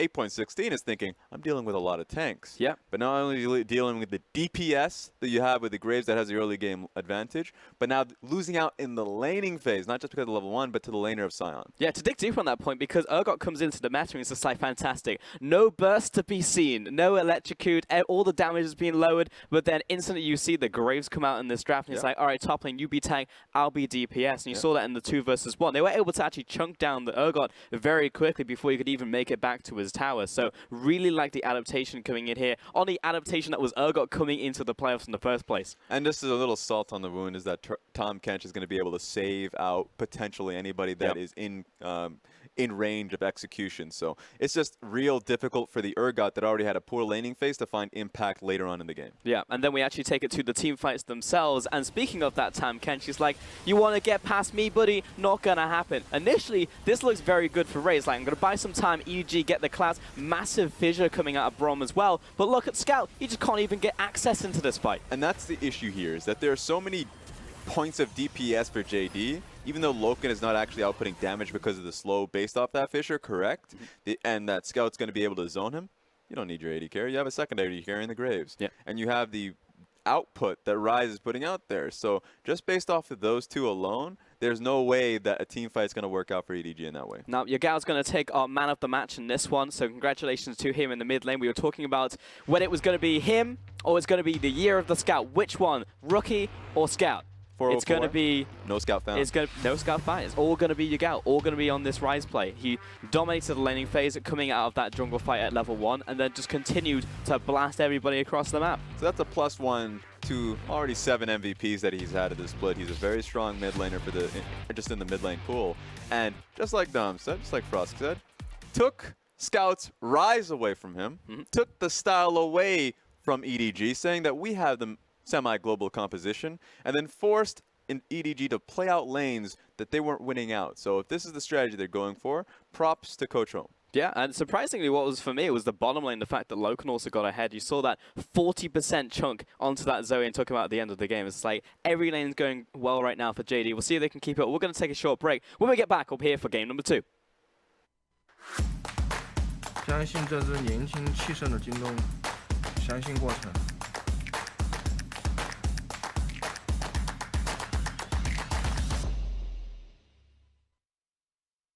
8.16 is thinking, I'm dealing with a lot of tanks. Yeah. But not only are you dealing with the DPS that you have with the Graves that has the early game advantage, but now losing out in the laning phase, not just because of level 1, but to the laner of Sion. Yeah, to dig deeper on that point, because Urgot comes into the meta and it's just like fantastic. No burst to be seen, no Electrocute, all the damage is being lowered, but then instantly you see the Graves come out in this draft and it's like, all right, top lane, you be tank, I'll be DPS. And you saw that in the 2 versus 1. They were able to actually chunk down the Urgot very quickly before you could even make it back to his tower. So really like the adaptation coming in here on the adaptation that was Urgot coming into the playoffs in the first place. And just as a little salt on the wound is that Tahm Kench is going to be able to save out potentially anybody that is in range of execution. So it's just real difficult for the Urgot that already had a poor laning phase to find impact later on in the game. Yeah, and then we actually take it to the team fights themselves. And speaking of that, Tahm Kench, she's like, you want to get past me, buddy? Not going to happen. Initially, this looks very good for Ray. It's like, I'm going to buy some time, EDG, get the class. Massive fissure coming out of Braum as well. But look at Scout. He just can't even get access into this fight. And that's the issue here, is that there are so many points of DPS for JD, even though Loken is not actually outputting damage because of the slow based off that fissure, correct? And that Scout's going to be able to zone him. You don't need your AD carry. You have a secondary carry in the Graves. And you have the output that Rise is putting out there. So just based off of those two alone, there's no way that a team fight is going to work out for EDG in that way. Now, Yagao's going to take our man of the match in this one, so congratulations to him in the mid lane. We were talking about when it was going to be him or it's going to be the year of the Scout. Which one, Rookie or Scout? It's going to be... No Scout found. No Scout found. It's all going to be Yagao. All going to be on this Rise play. He dominated the laning phase coming out of that jungle fight at level 1 and then just continued to blast everybody across the map. So that's a +1 to already 7 MVPs that he's had at this split. He's a very strong mid laner for just in the mid lane pool. And just like Dom said, just like Frost said, took Scout's Rise away from him, took the style away from EDG, saying that we have the semi-global composition, and then forced EDG to play out lanes that they weren't winning out. So if this is the strategy they're going for, props to Coach Home. Yeah, and surprisingly, what was for me was the bottom lane, the fact that Loken also got ahead. You saw that 40% chunk onto that Zoe and took him out at the end of the game. It's like every lane's going well right now for JD. We'll see if they can keep it. We're going to take a short break. When we get back, we'll be here for game number 2. 相信这支年轻气盛的京东，相信过程。